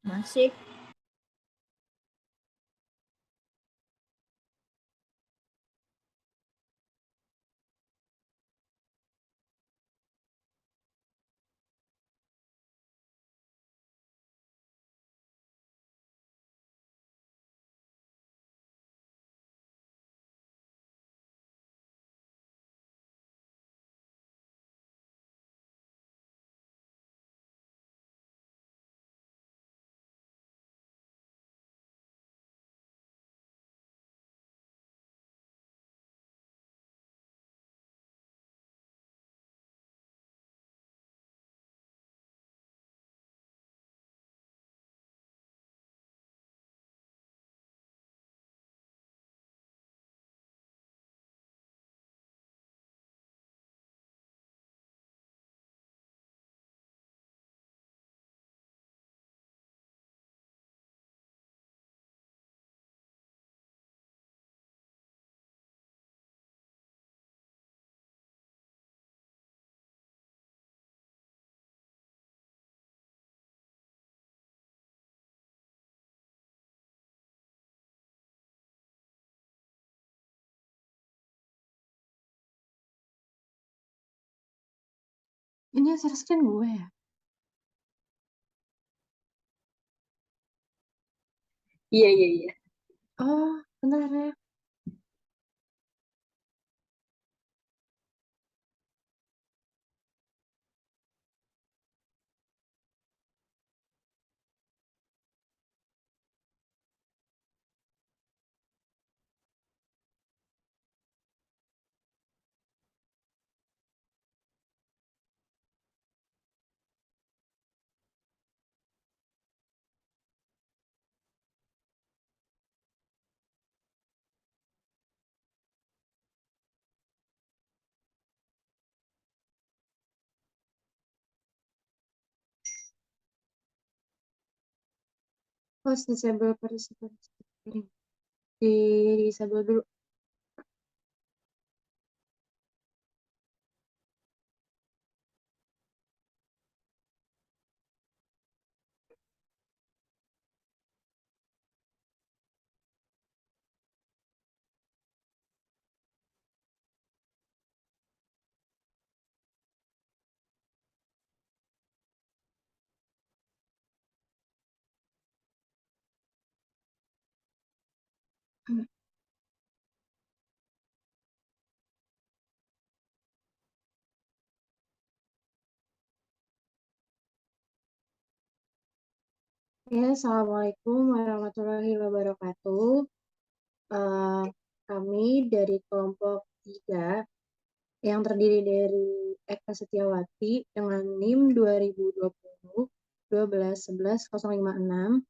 Masih. Ini yang share screen gue ya? Iya, iya, iya. Oh, bentar ya. Post disable participant screen. Di disable dulu. Ya, Assalamualaikum warahmatullahi wabarakatuh. Eh, Kami dari kelompok 3 yang terdiri dari Eka Setiawati dengan NIM 2020 12 11 056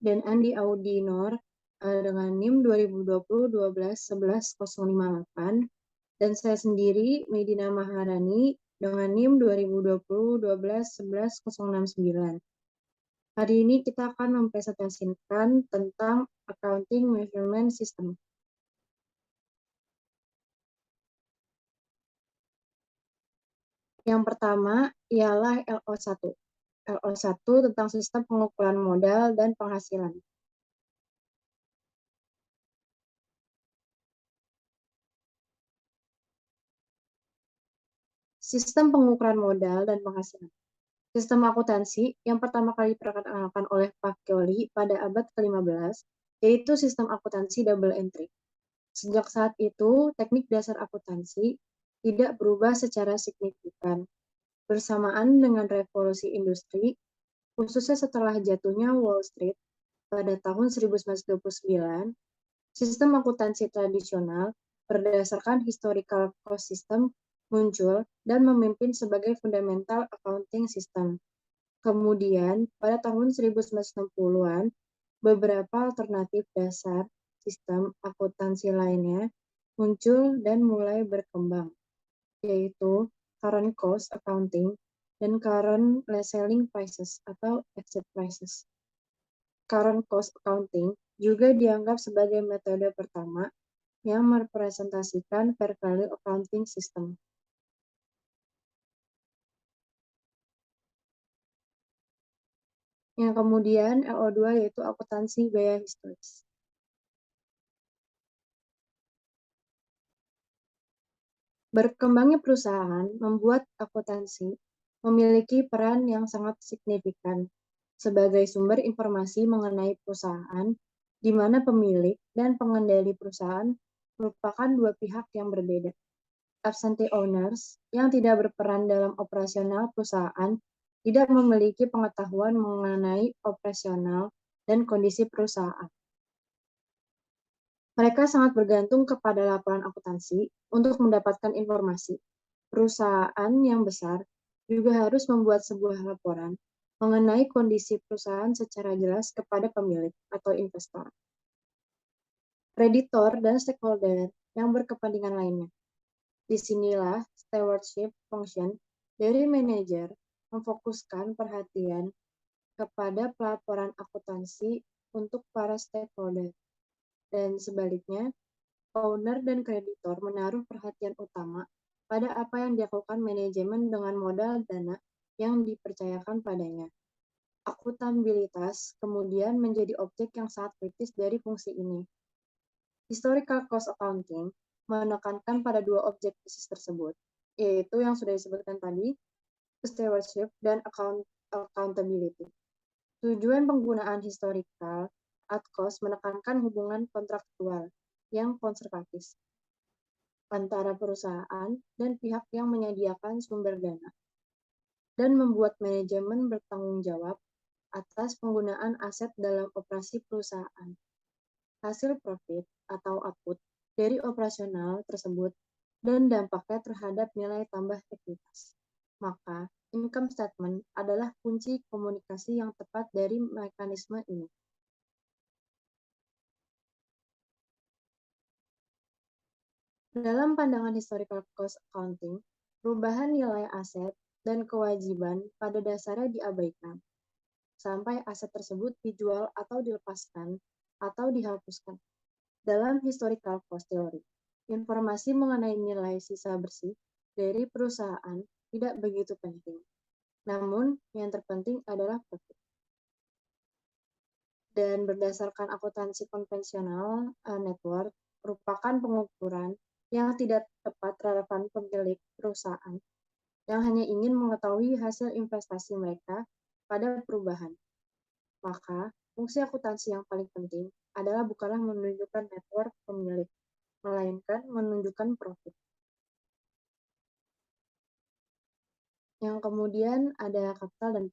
dan Andi Audinor dengan NIM 2020 12 11 058 dan saya sendiri Medina Maharani dengan NIM 2020 12 11 069. Hari ini kita akan mempresentasikan tentang Accounting Measurement System. Yang pertama ialah LO1. LO1 tentang sistem pengukuran modal dan penghasilan. Sistem pengukuran modal dan penghasilan. Sistem akuntansi yang pertama kali diperkenalkan oleh Pak Kyoli pada abad ke-15, yaitu sistem akuntansi double entry. Sejak saat itu, teknik dasar akuntansi tidak berubah secara signifikan. Bersamaan dengan revolusi industri, khususnya setelah jatuhnya Wall Street pada tahun 1929, sistem akuntansi tradisional berdasarkan historical cost system muncul dan memimpin sebagai fundamental accounting system. Kemudian, pada tahun 1960-an, beberapa alternatif dasar sistem akuntansi lainnya muncul dan mulai berkembang, yaitu current cost accounting dan current selling prices atau exit prices. Current cost accounting juga dianggap sebagai metode pertama yang merepresentasikan fair value accounting system. Yang kemudian LO2 yaitu akuntansi biaya historis. Berkembangnya perusahaan membuat akuntansi memiliki peran yang sangat signifikan sebagai sumber informasi mengenai perusahaan, di mana pemilik dan pengendali perusahaan merupakan dua pihak yang berbeda. Absentee owners yang tidak berperan dalam operasional perusahaan tidak memiliki pengetahuan mengenai operasional dan kondisi perusahaan. Mereka sangat bergantung kepada laporan akuntansi untuk mendapatkan informasi. Perusahaan yang besar juga harus membuat sebuah laporan mengenai kondisi perusahaan secara jelas kepada pemilik atau investor, kreditor, dan stakeholder yang berkepentingan lainnya. Disinilah stewardship function dari manajer memfokuskan perhatian kepada pelaporan akuntansi untuk para stakeholder, dan sebaliknya, owner dan kreditor menaruh perhatian utama pada apa yang dilakukan manajemen dengan modal dana yang dipercayakan padanya. Akuntabilitas kemudian menjadi objek yang sangat kritis dari fungsi ini. Historical cost accounting menekankan pada dua objek kritis tersebut, yaitu yang sudah disebutkan tadi, stewardship dan accountability. Tujuan penggunaan historical at cost menekankan hubungan kontraktual yang konservatif antara perusahaan dan pihak yang menyediakan sumber dana, dan membuat manajemen bertanggung jawab atas penggunaan aset dalam operasi perusahaan. Hasil profit atau output dari operasional tersebut dan dampaknya terhadap nilai tambah ekuitas. Maka, income statement adalah kunci komunikasi yang tepat dari mekanisme ini. Dalam pandangan historical cost accounting, perubahan nilai aset dan kewajiban pada dasarnya diabaikan, sampai aset tersebut dijual atau dilepaskan atau dihapuskan. Dalam historical cost theory, informasi mengenai nilai sisa bersih dari perusahaan tidak begitu penting. Namun, yang terpenting adalah profit. Dan berdasarkan akuntansi konvensional, net worth merupakan pengukuran yang tidak tepat relevan pemilik perusahaan yang hanya ingin mengetahui hasil investasi mereka pada perubahan. Maka, fungsi akuntansi yang paling penting adalah bukanlah menunjukkan net worth pemilik, melainkan menunjukkan profit. Yang kemudian ada kapital dan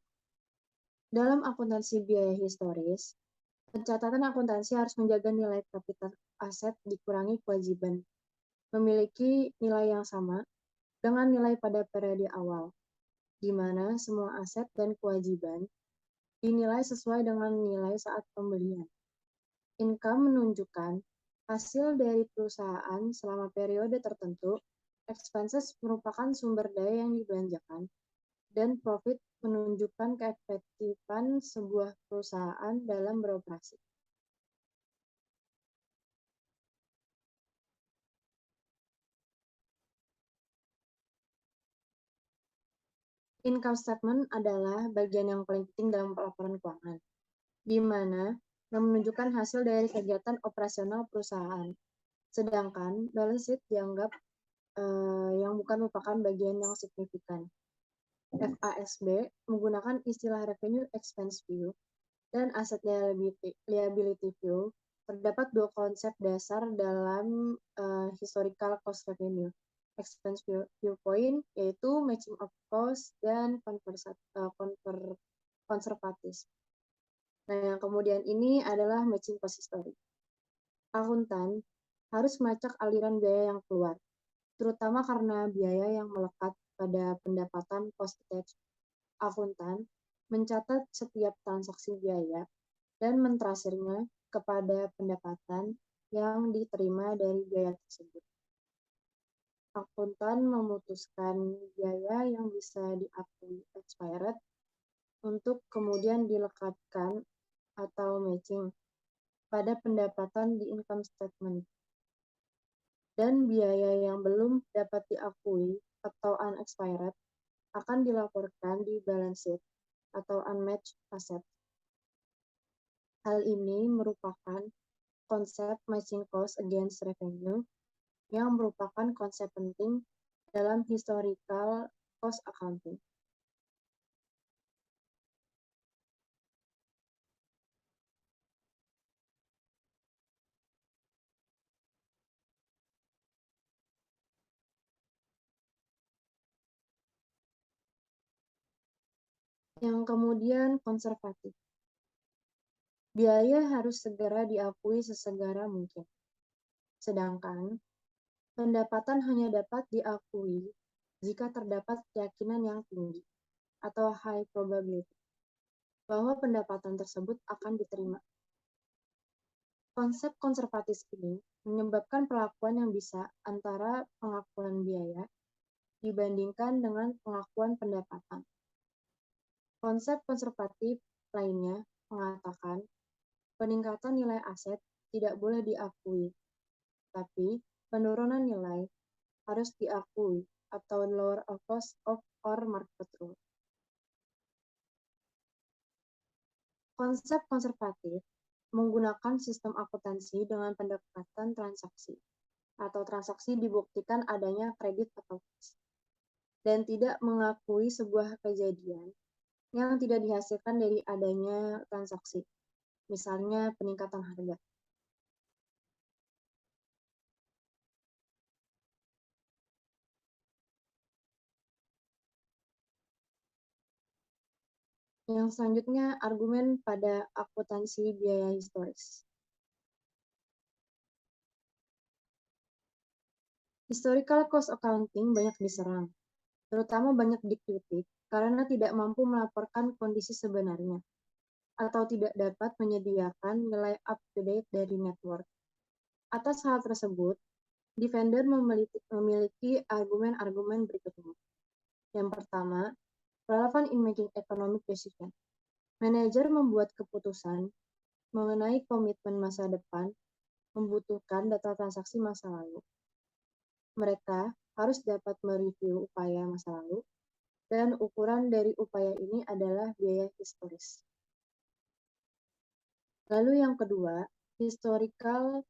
dalam akuntansi biaya historis, pencatatan akuntansi harus menjaga nilai kapital aset dikurangi kewajiban, memiliki nilai yang sama dengan nilai pada periode awal, di mana semua aset dan kewajiban dinilai sesuai dengan nilai saat pembelian. Income menunjukkan hasil dari perusahaan selama periode tertentu, expenses merupakan sumber daya yang dibelanjakan, dan profit menunjukkan keefektifan sebuah perusahaan dalam beroperasi. Income statement adalah bagian yang paling penting dalam laporan keuangan, di mana menunjukkan hasil dari kegiatan operasional perusahaan. Sedangkan balance sheet dianggap yang bukan merupakan bagian yang signifikan. FASB menggunakan istilah revenue expense view dan asset liability view. Terdapat dua konsep dasar dalam historical cost revenue expense viewpoint, yaitu matching of cost dan konservatis. Nah, yang kemudian ini adalah matching cost history. Akuntan harus melacak aliran biaya yang keluar, terutama karena biaya yang melekat pada pendapatan post-tax. Akuntan mencatat setiap transaksi biaya dan mentrasirnya kepada pendapatan yang diterima dari biaya tersebut. Akuntan memutuskan biaya yang bisa diakui expired untuk kemudian dilekatkan atau matching pada pendapatan di income statement. Dan biaya yang belum dapat diakui atau unexpired akan dilaporkan di balance sheet atau unmatched asset Hal ini merupakan konsep matching cost against revenue yang merupakan konsep penting dalam historical cost accounting. Yang kemudian konservatif. Biaya harus segera diakui sesegera mungkin. Sedangkan pendapatan hanya dapat diakui jika terdapat keyakinan yang tinggi atau high probability bahwa pendapatan tersebut akan diterima. Konsep konservatif ini menyebabkan perlakuan yang bisa antara pengakuan biaya dibandingkan dengan pengakuan pendapatan. Konsep konservatif lainnya mengatakan peningkatan nilai aset tidak boleh diakui, tapi penurunan nilai harus diakui atau lower of cost of or market rule. Konsep konservatif menggunakan sistem akuntansi dengan pendekatan transaksi atau transaksi dibuktikan adanya kredit atau cash, dan tidak mengakui sebuah kejadian yang tidak dihasilkan dari adanya transaksi, misalnya peningkatan harga. Yang selanjutnya, argumen pada akuntansi biaya historis. Historical cost accounting banyak diserang, terutama banyak dikritik karena tidak mampu melaporkan kondisi sebenarnya atau tidak dapat menyediakan nilai up-to-date dari network. Atas hal tersebut, defender memiliki argumen-argumen berikutnya. Yang pertama, relevant in making economic decision. Manajer membuat keputusan mengenai komitmen masa depan membutuhkan data transaksi masa lalu. Mereka harus dapat mereview upaya masa lalu, dan ukuran dari upaya ini adalah biaya historis. Lalu yang kedua, historical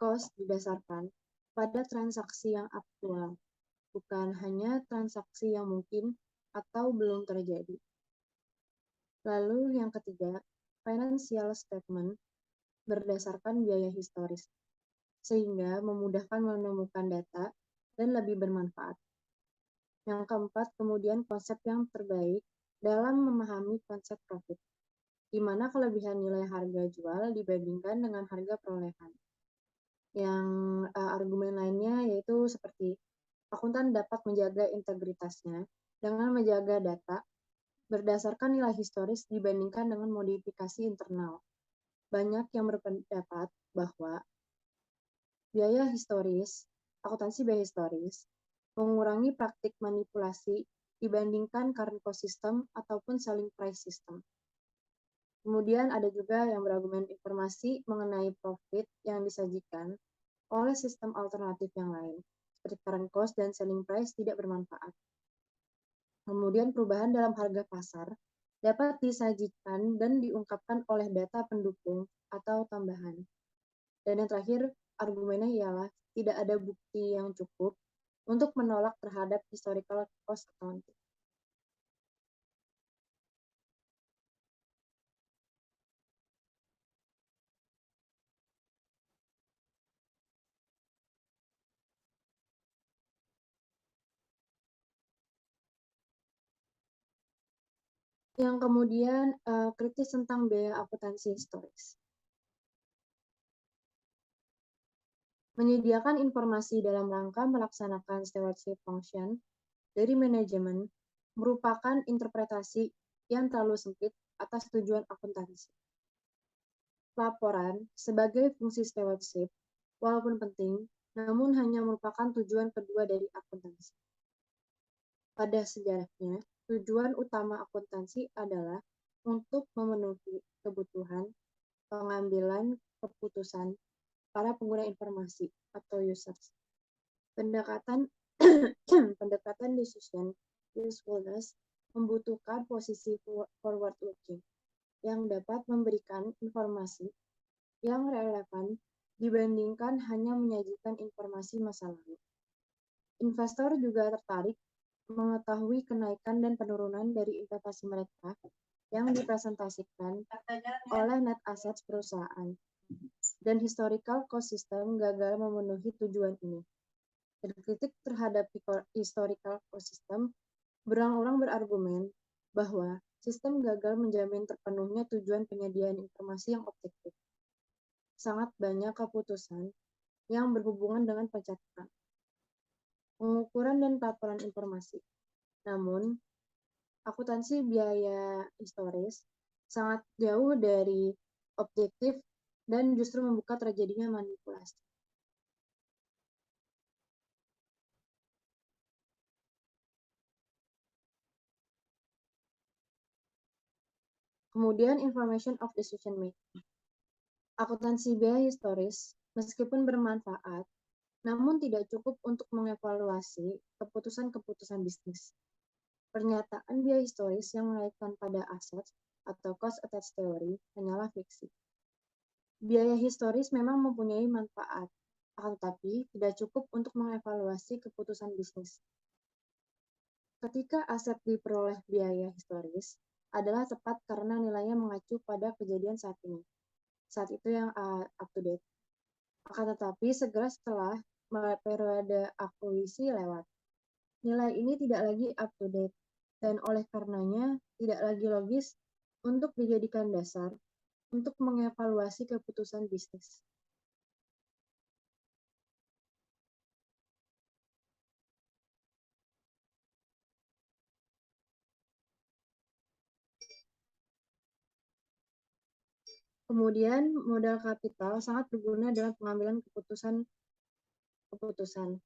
cost didasarkan pada transaksi yang aktual, bukan hanya transaksi yang mungkin atau belum terjadi. Lalu yang ketiga, financial statement berdasarkan biaya historis, sehingga memudahkan menemukan data dan lebih bermanfaat. Yang keempat, kemudian konsep yang terbaik dalam memahami konsep profit, di mana kelebihan nilai harga jual dibandingkan dengan harga perolehan. Yang argumen lainnya yaitu seperti akuntan dapat menjaga integritasnya dengan menjaga data berdasarkan nilai historis dibandingkan dengan modifikasi internal. Banyak yang berpendapat bahwa akuntansi biaya historis mengurangi praktik manipulasi dibandingkan current cost system ataupun selling price system. Kemudian ada juga yang berargumen informasi mengenai profit yang disajikan oleh sistem alternatif yang lain, seperti current cost dan selling price tidak bermanfaat. Kemudian perubahan dalam harga pasar dapat disajikan dan diungkapkan oleh data pendukung atau tambahan. Dan yang terakhir, argumennya ialah tidak ada bukti yang cukup untuk menolak terhadap historical cost accounting. Yang kemudian kritis tentang biaya akuntansi historis. Menyediakan informasi dalam rangka melaksanakan stewardship function dari manajemen merupakan interpretasi yang terlalu sempit atas tujuan akuntansi. Laporan sebagai fungsi stewardship, walaupun penting, namun hanya merupakan tujuan kedua dari akuntansi. Pada sejarahnya, tujuan utama akuntansi adalah untuk memenuhi kebutuhan pengambilan keputusan para pengguna informasi atau users. Pendekatan decision usefulness membutuhkan posisi forward looking, yang dapat memberikan informasi yang relevan dibandingkan hanya menyajikan informasi masa lalu. Investor juga tertarik mengetahui kenaikan dan penurunan dari investasi mereka yang dipresentasikan oleh net assets perusahaan, dan historical cost system gagal memenuhi tujuan ini. Kritik terhadap historical cost system, berulang-ulang berargumen bahwa sistem gagal menjamin terpenuhnya tujuan penyediaan informasi yang objektif. Sangat banyak keputusan yang berhubungan dengan pencatatan, pengukuran dan pelaporan informasi. Namun, akuntansi biaya historis sangat jauh dari objektif dan justru membuka terjadinya manipulasi. Kemudian, information of decision making. Akuntansi biaya historis, meskipun bermanfaat, namun tidak cukup untuk mengevaluasi keputusan-keputusan bisnis. Pernyataan biaya historis yang mengaitkan pada aset atau cost attached theory hanyalah fiksi. Biaya historis memang mempunyai manfaat, akan tetapi tidak cukup untuk mengevaluasi keputusan bisnis. Ketika aset diperoleh biaya historis adalah tepat karena nilainya mengacu pada kejadian saat ini. Saat itu yang up to date. Akan tetapi segera setelah periode akuisisi lewat, nilai ini tidak lagi up to date dan oleh karenanya tidak lagi logis untuk dijadikan dasar untuk mengevaluasi keputusan bisnis. Kemudian, modal kapital sangat berguna dalam pengambilan keputusan.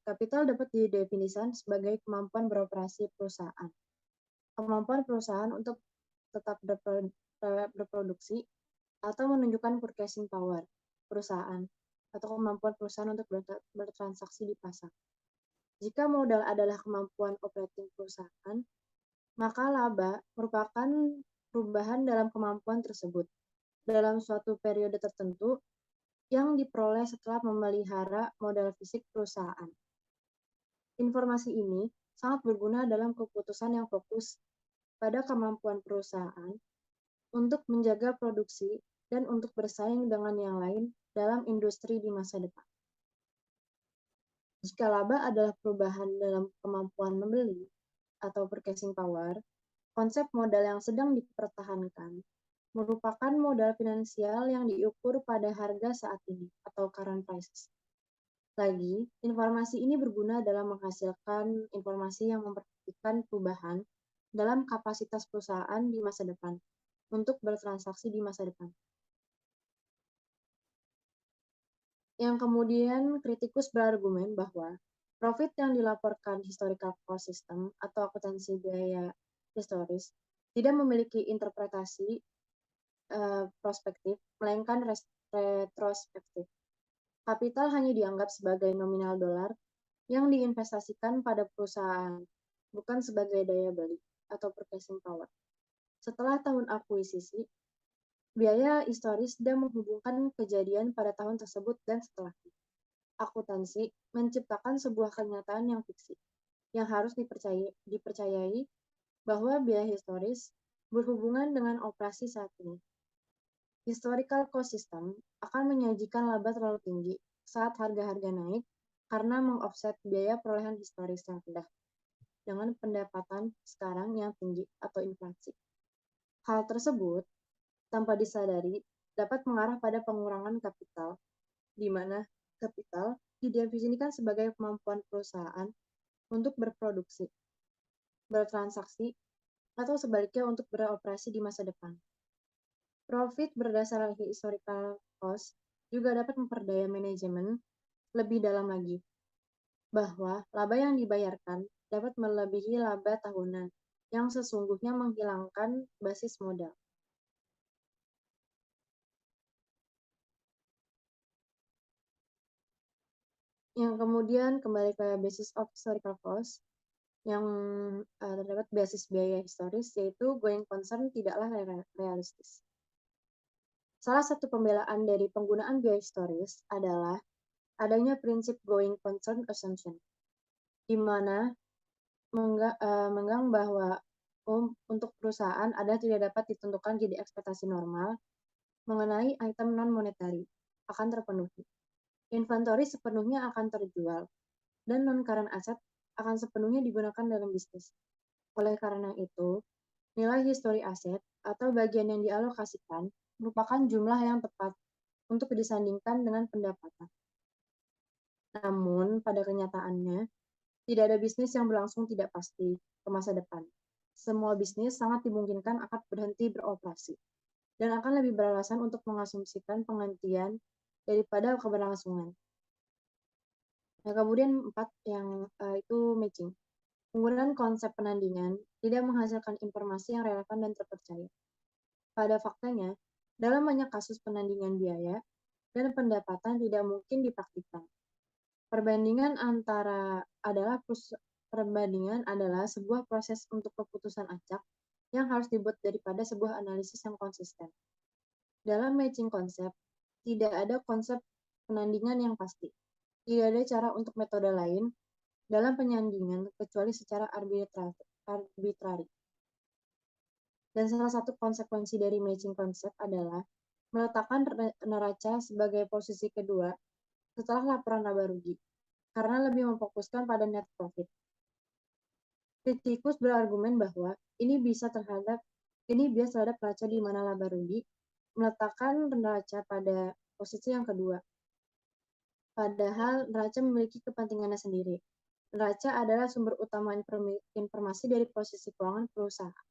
Kapital dapat didefinisikan sebagai kemampuan beroperasi perusahaan. Kemampuan perusahaan untuk tetap berproduksi atau menunjukkan purchasing power perusahaan atau kemampuan perusahaan untuk bertransaksi di pasar. Jika modal adalah kemampuan operating perusahaan, maka laba merupakan perubahan dalam kemampuan tersebut dalam suatu periode tertentu yang diperoleh setelah memelihara modal fisik perusahaan. Informasi ini sangat berguna dalam keputusan yang fokus pada kemampuan perusahaan untuk menjaga produksi dan untuk bersaing dengan yang lain dalam industri di masa depan. Jika laba adalah perubahan dalam kemampuan membeli atau purchasing power, konsep modal yang sedang dipertahankan merupakan modal finansial yang diukur pada harga saat ini atau current prices. Lagi, informasi ini berguna dalam menghasilkan informasi yang memperhatikan perubahan dalam kapasitas perusahaan di masa depan untuk bertransaksi di masa depan. Yang kemudian kritikus berargumen bahwa profit yang dilaporkan historical cost system atau akuntansi biaya historis tidak memiliki interpretasi prospektif, melainkan retrospektif. Kapital hanya dianggap sebagai nominal dolar yang diinvestasikan pada perusahaan, bukan sebagai daya beli atau purchasing power. Setelah tahun akuisisi, biaya historis tidak menghubungkan kejadian pada tahun tersebut dan setelahnya. Akuntansi menciptakan sebuah kenyataan yang fiksi, yang harus dipercayai bahwa biaya historis berhubungan dengan operasi saat ini. Historical cost system akan menyajikan laba terlalu tinggi saat harga-harga naik karena mengoffset biaya perolehan historis yang rendah dengan pendapatan sekarang yang tinggi atau inflasi. Hal tersebut, tanpa disadari, dapat mengarah pada pengurangan kapital, di mana kapital didefinisikan sebagai kemampuan perusahaan untuk berproduksi, bertransaksi, atau sebaliknya untuk beroperasi di masa depan. Profit berdasarkan historical cost juga dapat memperdaya manajemen lebih dalam lagi, bahwa laba yang dibayarkan dapat melebihi laba tahunan yang sesungguhnya menghilangkan basis modal. Yang kemudian kembali ke basis of historical cost, yang terdapat basis biaya historis, yaitu going concern tidaklah realistis. Salah satu pembelaan dari penggunaan biohistoris adalah adanya prinsip going concern assumption, di mana menggang bahwa untuk perusahaan ada tidak dapat ditentukan jadi ekspektasi normal mengenai item non-monetary akan terpenuhi. Inventory sepenuhnya akan terjual, dan non-current asset akan sepenuhnya digunakan dalam bisnis. Oleh karena itu, nilai history aset atau bagian yang dialokasikan merupakan jumlah yang tepat untuk disandingkan dengan pendapatan. Namun, pada kenyataannya, tidak ada bisnis yang berlangsung tidak pasti ke masa depan. Semua bisnis sangat dimungkinkan akan berhenti beroperasi dan akan lebih beralasan untuk mengasumsikan penghentian daripada keberlangsungan. Nah, kemudian 4 yang itu matching. Penggunaan konsep penandingan tidak menghasilkan informasi yang relevan dan terpercaya. Pada faktanya, dalam banyak kasus penandingan biaya dan pendapatan tidak mungkin dipraktikkan. Perbandingan adalah sebuah proses untuk keputusan acak yang harus dibuat daripada sebuah analisis yang konsisten. Dalam matching konsep, tidak ada konsep penandingan yang pasti. Tidak ada cara untuk metode lain dalam penyandingan kecuali secara arbitrari. Dan salah satu konsekuensi dari matching konsep adalah meletakkan neraca sebagai posisi kedua setelah laporan laba rugi, karena lebih memfokuskan pada net profit. Kritikus berargumen bahwa ini bias terhadap neraca di mana laba rugi meletakkan neraca pada posisi yang kedua. Padahal neraca memiliki kepentingannya sendiri. Neraca adalah sumber utama informasi dari posisi keuangan perusahaan.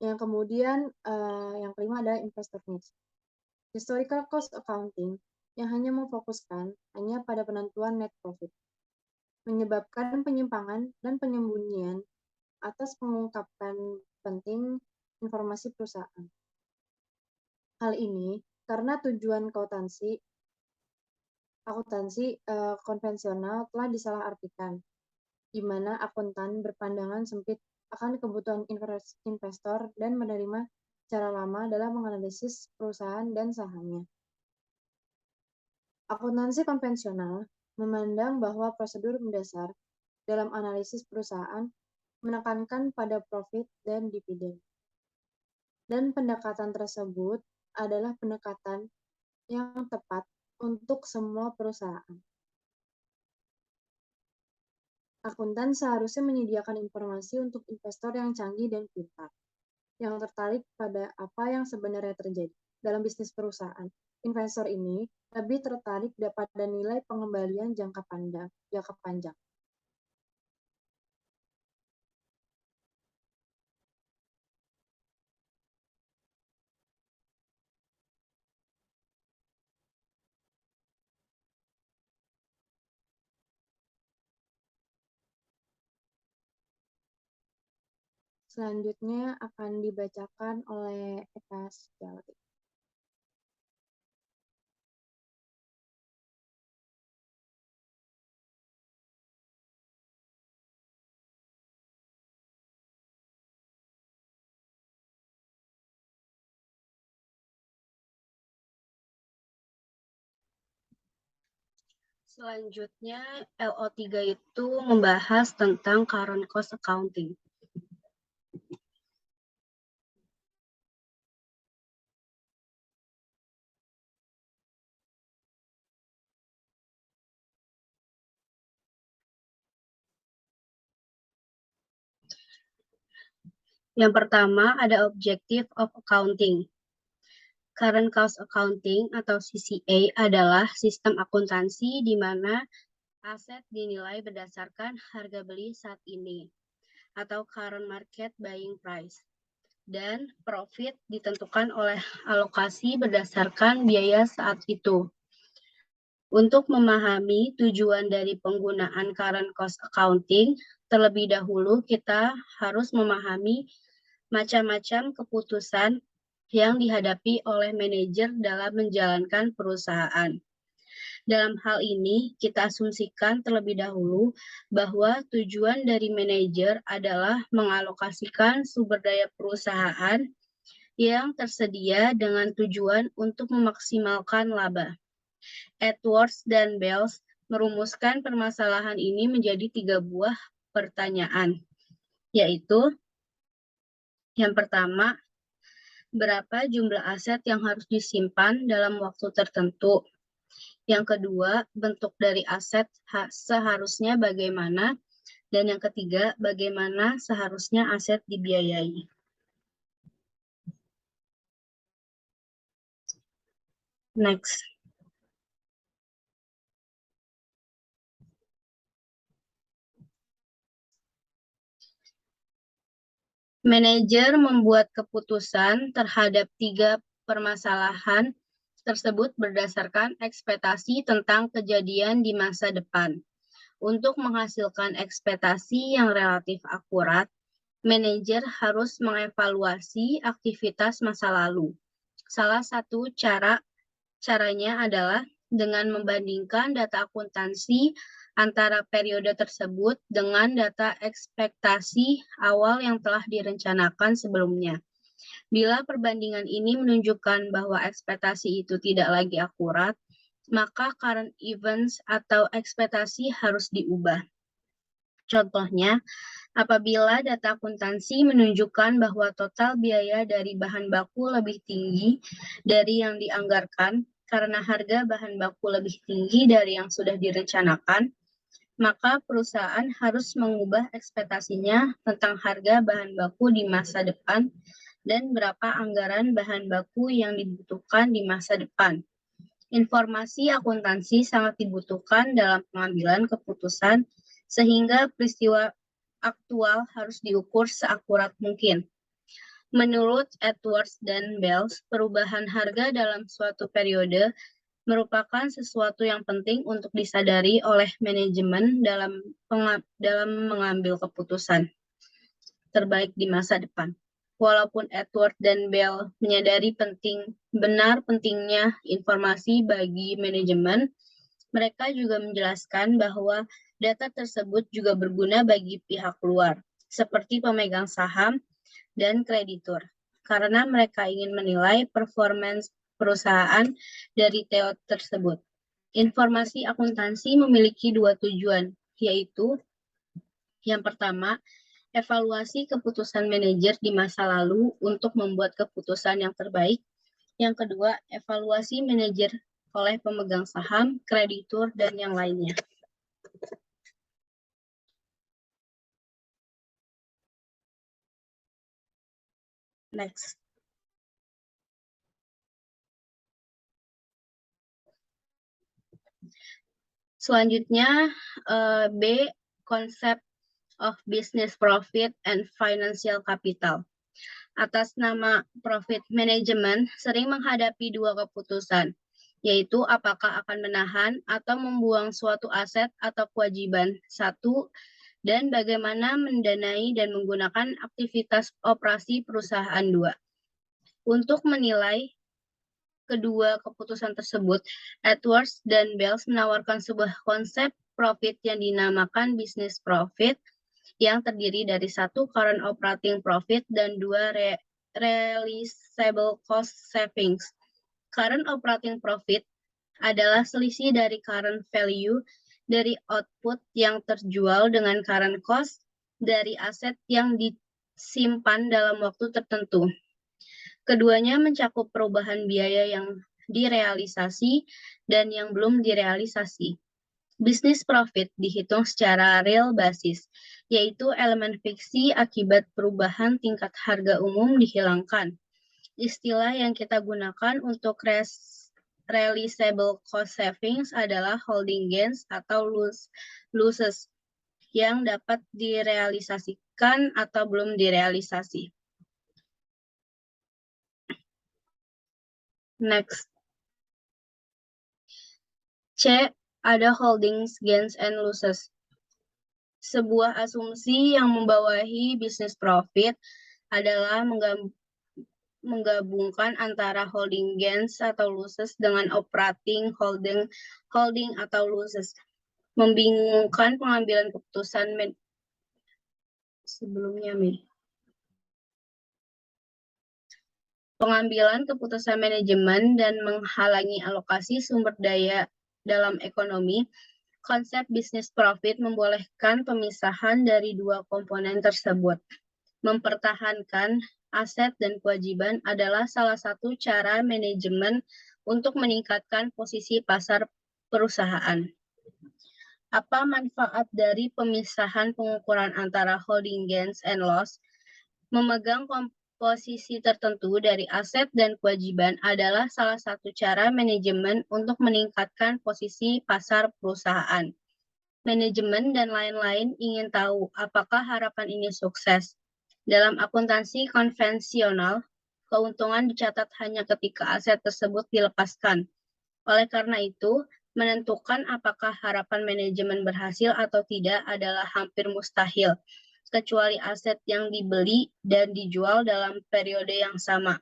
Yang kemudian, yang kelima adalah investor needs. Historical cost accounting yang hanya memfokuskan hanya pada penentuan net profit, menyebabkan penyimpangan dan penyembunyian atas pengungkapkan penting informasi perusahaan. Hal ini karena tujuan akuntansi konvensional telah disalahartikan, di mana akuntan berpandangan sempit akan kebutuhan investor dan menerima cara lama dalam menganalisis perusahaan dan sahamnya. Akuntansi konvensional memandang bahwa prosedur mendasar dalam analisis perusahaan menekankan pada profit dan dividen. Dan pendekatan tersebut adalah pendekatan yang tepat untuk semua perusahaan. Akuntan seharusnya menyediakan informasi untuk investor yang canggih dan pintar, yang tertarik pada apa yang sebenarnya terjadi dalam bisnis perusahaan. Investor ini lebih tertarik pada nilai pengembalian jangka panjang. Selanjutnya akan dibacakan oleh Eka Sejawati. Selanjutnya, LO3 itu membahas tentang current cost accounting. Yang pertama ada objective of accounting. Current cost accounting atau CCA adalah sistem akuntansi di mana aset dinilai berdasarkan harga beli saat ini atau current market buying price, dan profit ditentukan oleh alokasi berdasarkan biaya saat itu. Untuk memahami tujuan dari penggunaan current cost accounting, terlebih dahulu kita harus memahami macam-macam keputusan yang dihadapi oleh manajer dalam menjalankan perusahaan. Dalam hal ini, kita asumsikan terlebih dahulu bahwa tujuan dari manajer adalah mengalokasikan sumber daya perusahaan yang tersedia dengan tujuan untuk memaksimalkan laba. Edwards dan Bells merumuskan permasalahan ini menjadi 3 buah pertanyaan, yaitu yang pertama, berapa jumlah aset yang harus disimpan dalam waktu tertentu? Yang kedua, bentuk dari aset seharusnya bagaimana? Dan yang ketiga, bagaimana seharusnya aset dibiayai? Next. Manajer membuat keputusan terhadap 3 permasalahan tersebut berdasarkan ekspektasi tentang kejadian di masa depan. Untuk menghasilkan ekspektasi yang relatif akurat, manajer harus mengevaluasi aktivitas masa lalu. Salah satu caranya adalah dengan membandingkan data akuntansi antara periode tersebut dengan data ekspektasi awal yang telah direncanakan sebelumnya. Bila perbandingan ini menunjukkan bahwa ekspektasi itu tidak lagi akurat, maka current events atau ekspektasi harus diubah. Contohnya, apabila data akuntansi menunjukkan bahwa total biaya dari bahan baku lebih tinggi dari yang dianggarkan karena harga bahan baku lebih tinggi dari yang sudah direncanakan, maka perusahaan harus mengubah ekspektasinya tentang harga bahan baku di masa depan dan berapa anggaran bahan baku yang dibutuhkan di masa depan. Informasi akuntansi sangat dibutuhkan dalam pengambilan keputusan sehingga peristiwa aktual harus diukur seakurat mungkin. Menurut Edwards dan Bells, perubahan harga dalam suatu periode merupakan sesuatu yang penting untuk disadari oleh manajemen dalam mengambil keputusan terbaik di masa depan. Walaupun Edward dan Bell menyadari pentingnya informasi bagi manajemen, mereka juga menjelaskan bahwa data tersebut juga berguna bagi pihak luar, seperti pemegang saham dan kreditur, karena mereka ingin menilai performance perusahaan dari TO tersebut. Informasi akuntansi memiliki 2 tujuan, yaitu yang pertama, evaluasi keputusan manajer di masa lalu untuk membuat keputusan yang terbaik. Yang kedua, evaluasi manajer oleh pemegang saham, kreditur, dan yang lainnya. Next. Selanjutnya, B, konsep of business profit and financial capital. Atas nama profit management sering menghadapi 2 keputusan, yaitu apakah akan menahan atau membuang suatu aset atau kewajiban, 1, dan bagaimana mendanai dan menggunakan aktivitas operasi perusahaan, 2. Untuk menilai kedua keputusan tersebut, Edwards dan Bells menawarkan sebuah konsep profit yang dinamakan business profit yang terdiri dari 1, current operating profit, dan 2, realizable cost savings. Current operating profit adalah selisih dari current value dari output yang terjual dengan current cost dari aset yang disimpan dalam waktu tertentu. Keduanya mencakup perubahan biaya yang direalisasi dan yang belum direalisasi. Business profit dihitung secara real basis, yaitu elemen fiksi akibat perubahan tingkat harga umum dihilangkan. Istilah yang kita gunakan untuk realizable cost savings adalah holding gains atau losses yang dapat direalisasikan atau belum direalisasi. Next. C, ada holdings, gains, and losses. Sebuah asumsi yang membawahi business profit adalah menggabungkan antara holding gains atau losses dengan operating holding atau losses. Membingungkan pengambilan keputusan sebelumnya, pengambilan keputusan manajemen dan menghalangi alokasi sumber daya dalam ekonomi, konsep bisnis profit membolehkan pemisahan dari dua komponen tersebut. Mempertahankan aset dan kewajiban adalah salah satu cara manajemen untuk meningkatkan posisi pasar perusahaan. Apa manfaat dari pemisahan pengukuran antara holding gains and loss? Memegang komposisi tertentu dari aset dan kewajiban adalah salah satu cara manajemen untuk meningkatkan posisi pasar perusahaan. Manajemen dan lain-lain ingin tahu apakah harapan ini sukses. Dalam akuntansi konvensional, keuntungan dicatat hanya ketika aset tersebut dilepaskan. Oleh karena itu, menentukan apakah harapan manajemen berhasil atau tidak adalah hampir mustahil, kecuali aset yang dibeli dan dijual dalam periode yang sama.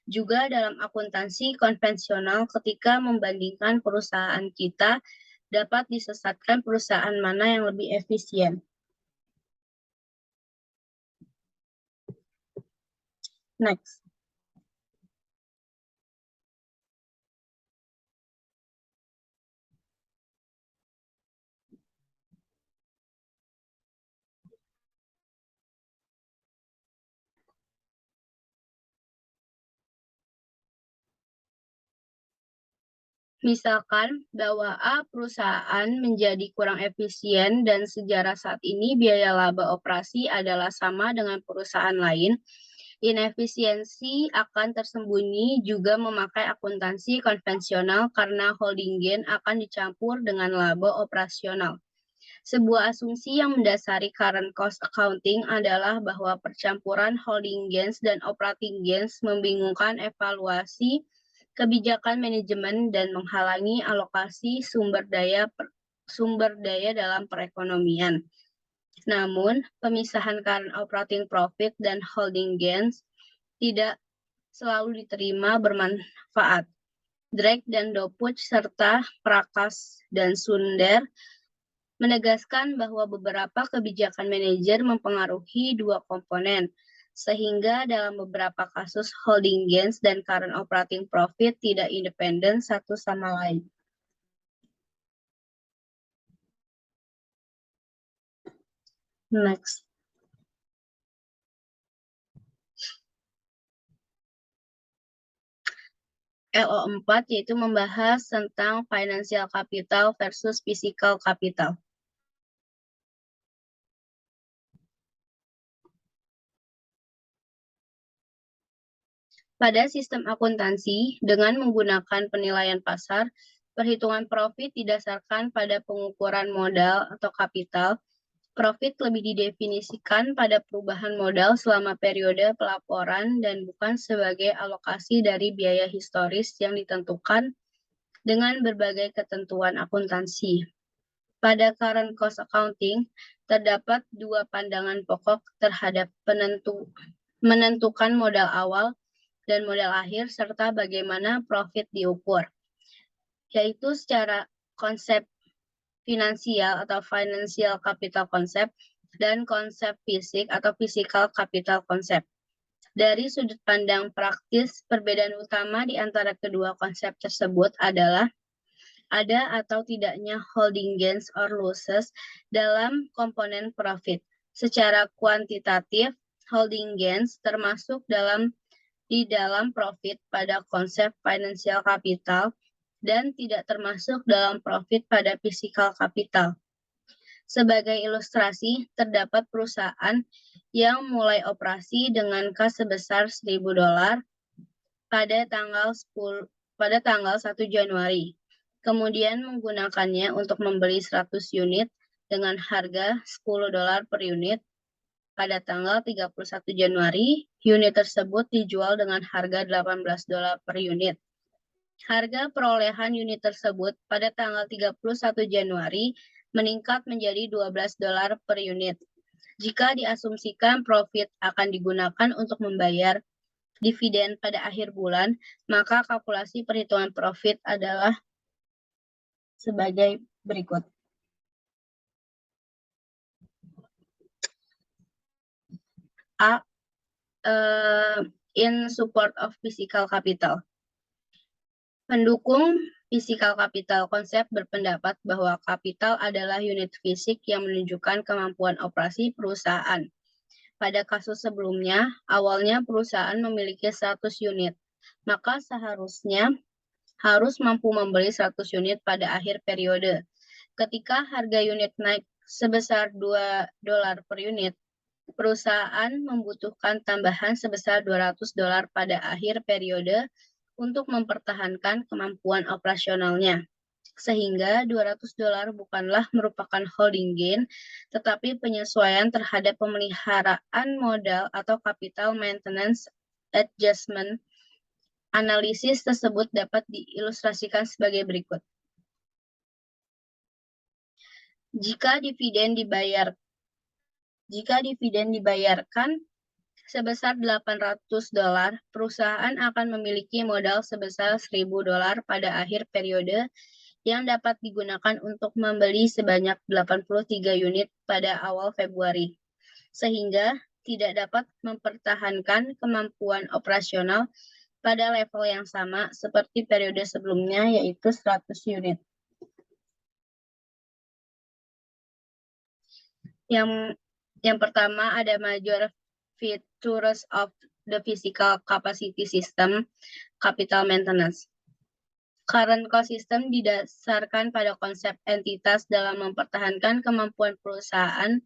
Juga dalam akuntansi konvensional, ketika membandingkan perusahaan kita, dapat disesatkan perusahaan mana yang lebih efisien. Next. Misalkan bahwa A perusahaan menjadi kurang efisien dan sejarah saat ini biaya laba operasi adalah sama dengan perusahaan lain, inefisiensi akan tersembunyi juga memakai akuntansi konvensional karena holding gain akan dicampur dengan laba operasional. Sebuah asumsi yang mendasari current cost accounting adalah bahwa percampuran holding gains dan operating gains membingungkan evaluasi kebijakan manajemen dan menghalangi alokasi sumber daya dalam perekonomian. Namun, pemisahan current operating profit dan holding gains tidak selalu diterima bermanfaat. Drake dan Dopuch serta Prakas dan Sunder menegaskan bahwa beberapa kebijakan manajer mempengaruhi dua komponen, sehingga dalam beberapa kasus holding gains dan current operating profit tidak independen satu sama lain. Next. LO4 yaitu membahas tentang financial capital versus physical capital. Pada sistem akuntansi, dengan menggunakan penilaian pasar, perhitungan profit didasarkan pada pengukuran modal atau kapital. Profit lebih didefinisikan pada perubahan modal selama periode pelaporan dan bukan sebagai alokasi dari biaya historis yang ditentukan dengan berbagai ketentuan akuntansi. Pada current cost accounting, terdapat dua pandangan pokok terhadap menentukan modal awal dan modal akhir serta bagaimana profit diukur, yaitu secara konsep finansial atau financial capital concept dan konsep fisik atau physical capital concept. Dari sudut pandang praktis, perbedaan utama di antara kedua konsep tersebut adalah ada atau tidaknya holding gains or losses dalam komponen profit. Secara kuantitatif, holding gains termasuk di dalam profit pada konsep financial capital dan tidak termasuk dalam profit pada physical capital. Sebagai ilustrasi, terdapat perusahaan yang mulai operasi dengan kas sebesar $1.000 pada tanggal 1 Januari. Kemudian menggunakannya untuk membeli 100 unit dengan harga $10 per unit. Pada tanggal 31 Januari, unit tersebut dijual dengan harga $18 per unit. Harga perolehan unit tersebut pada tanggal 31 Januari meningkat menjadi $12 per unit. Jika diasumsikan profit akan digunakan untuk membayar dividen pada akhir bulan, maka kalkulasi perhitungan profit adalah sebagai berikut. A. in support of physical capital. Pendukung physical capital konsep berpendapat bahwa kapital adalah unit fisik yang menunjukkan kemampuan operasi perusahaan. Pada kasus sebelumnya, awalnya perusahaan memiliki 100 unit, maka seharusnya harus mampu membeli 100 unit pada akhir periode. Ketika harga unit naik sebesar $2 per unit, perusahaan membutuhkan tambahan sebesar $200 pada akhir periode untuk mempertahankan kemampuan operasionalnya. Sehingga $200 bukanlah merupakan holding gain, tetapi penyesuaian terhadap pemeliharaan modal atau capital maintenance adjustment. Analisis tersebut dapat diilustrasikan sebagai berikut. Jika dividen dibayarkan sebesar $800, perusahaan akan memiliki modal sebesar $1.000 pada akhir periode yang dapat digunakan untuk membeli sebanyak 83 unit pada awal Februari, sehingga tidak dapat mempertahankan kemampuan operasional pada level yang sama seperti periode sebelumnya, yaitu 100 unit. Yang pertama ada major features of the physical capacity system, capital maintenance. Current cost system didasarkan pada konsep entitas dalam mempertahankan kemampuan perusahaan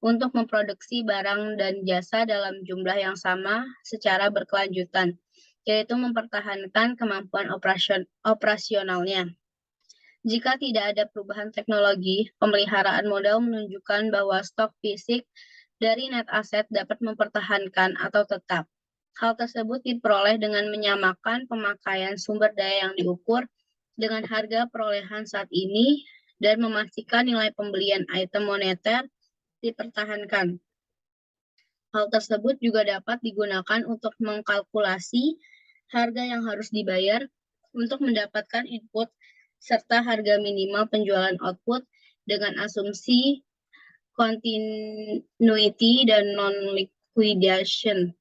untuk memproduksi barang dan jasa dalam jumlah yang sama secara berkelanjutan, yaitu mempertahankan kemampuan operasionalnya. Jika tidak ada perubahan teknologi, pemeliharaan modal menunjukkan bahwa stok fisik dari net asset dapat mempertahankan atau tetap. Hal tersebut diperoleh dengan menyamakan pemakaian sumber daya yang diukur dengan harga perolehan saat ini dan memastikan nilai pembelian item moneter dipertahankan. Hal tersebut juga dapat digunakan untuk mengkalkulasi harga yang harus dibayar untuk mendapatkan input serta harga minimal penjualan output dengan asumsi continuity dan non-liquidation.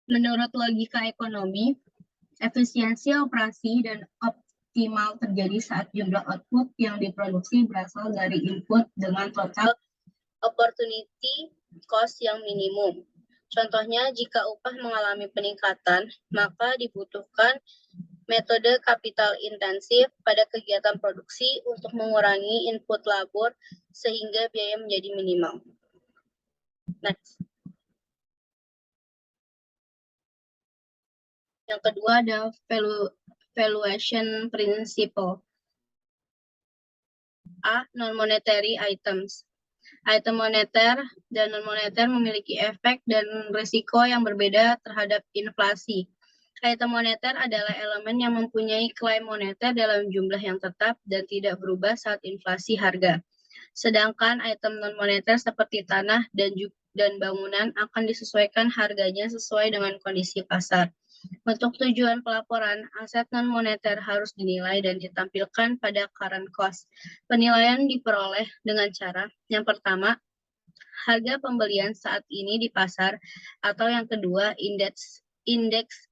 Menurut logika ekonomi, efisiensi operasi dan optimal terjadi saat jumlah output yang diproduksi berasal dari input dengan total opportunity cost yang minimum. Contohnya, jika upah mengalami peningkatan, maka dibutuhkan metode kapital intensif pada kegiatan produksi untuk mengurangi input labor sehingga biaya menjadi minimal. Next. Yang kedua ada valuation principle. A. Non-monetary items. Item moneter dan non-moneter memiliki efek dan risiko yang berbeda terhadap inflasi. Item moneter adalah elemen yang mempunyai klaim moneter dalam jumlah yang tetap dan tidak berubah saat inflasi harga. Sedangkan item non-moneter seperti tanah dan bangunan akan disesuaikan harganya sesuai dengan kondisi pasar. Untuk tujuan pelaporan, aset non-moneter harus dinilai dan ditampilkan pada current cost. Penilaian diperoleh dengan cara, yang pertama, harga pembelian saat ini di pasar, atau yang kedua, indeks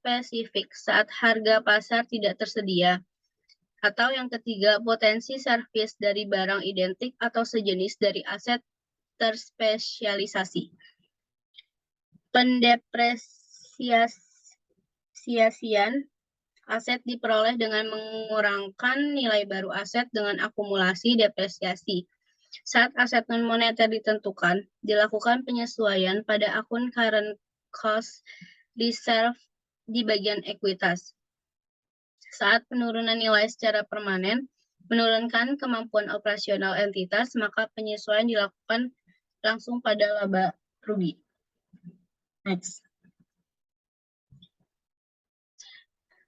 spesifik saat harga pasar tidak tersedia, atau yang ketiga, potensi servis dari barang identik atau sejenis dari aset terspesialisasi. Pendepresiasian aset diperoleh dengan mengurangkan nilai baru aset dengan akumulasi depresiasi. Saat aset non-moneter ditentukan, dilakukan penyesuaian pada akun current cost reserve di bagian ekuitas. Saat penurunan nilai secara permanen menurunkan kemampuan operasional entitas, maka penyesuaian dilakukan langsung pada laba rugi. Next.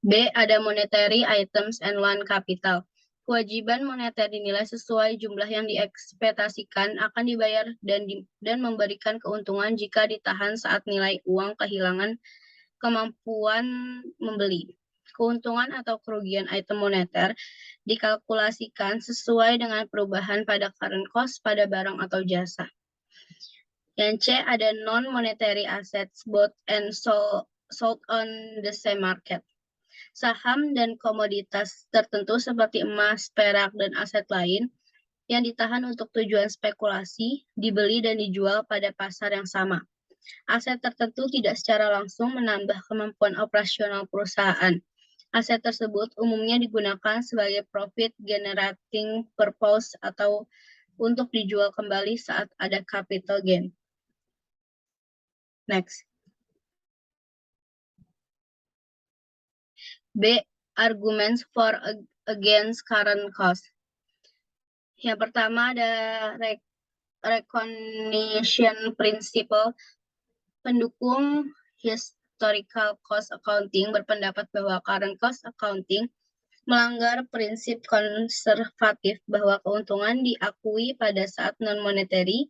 B. Ada monetary items and loan capital. Kewajiban moneter dinilai sesuai jumlah yang diekspektasikan akan dibayar dan memberikan keuntungan jika ditahan saat nilai uang kehilangan kemampuan membeli. Keuntungan atau kerugian item moneter dikalkulasikan sesuai dengan perubahan pada current cost pada barang atau jasa. Yang C ada non-monetary assets bought and sold on the same market. Saham dan komoditas tertentu seperti emas, perak, dan aset lain yang ditahan untuk tujuan spekulasi, dibeli dan dijual pada pasar yang sama. Aset tertentu tidak secara langsung menambah kemampuan operasional perusahaan. Aset tersebut umumnya digunakan sebagai profit generating purpose atau untuk dijual kembali saat ada capital gain. Next. B. Arguments for against current cost. Yang pertama ada recognition principle. Pendukung historical cost accounting berpendapat bahwa current cost accounting melanggar prinsip konservatif bahwa keuntungan diakui pada saat non-monetary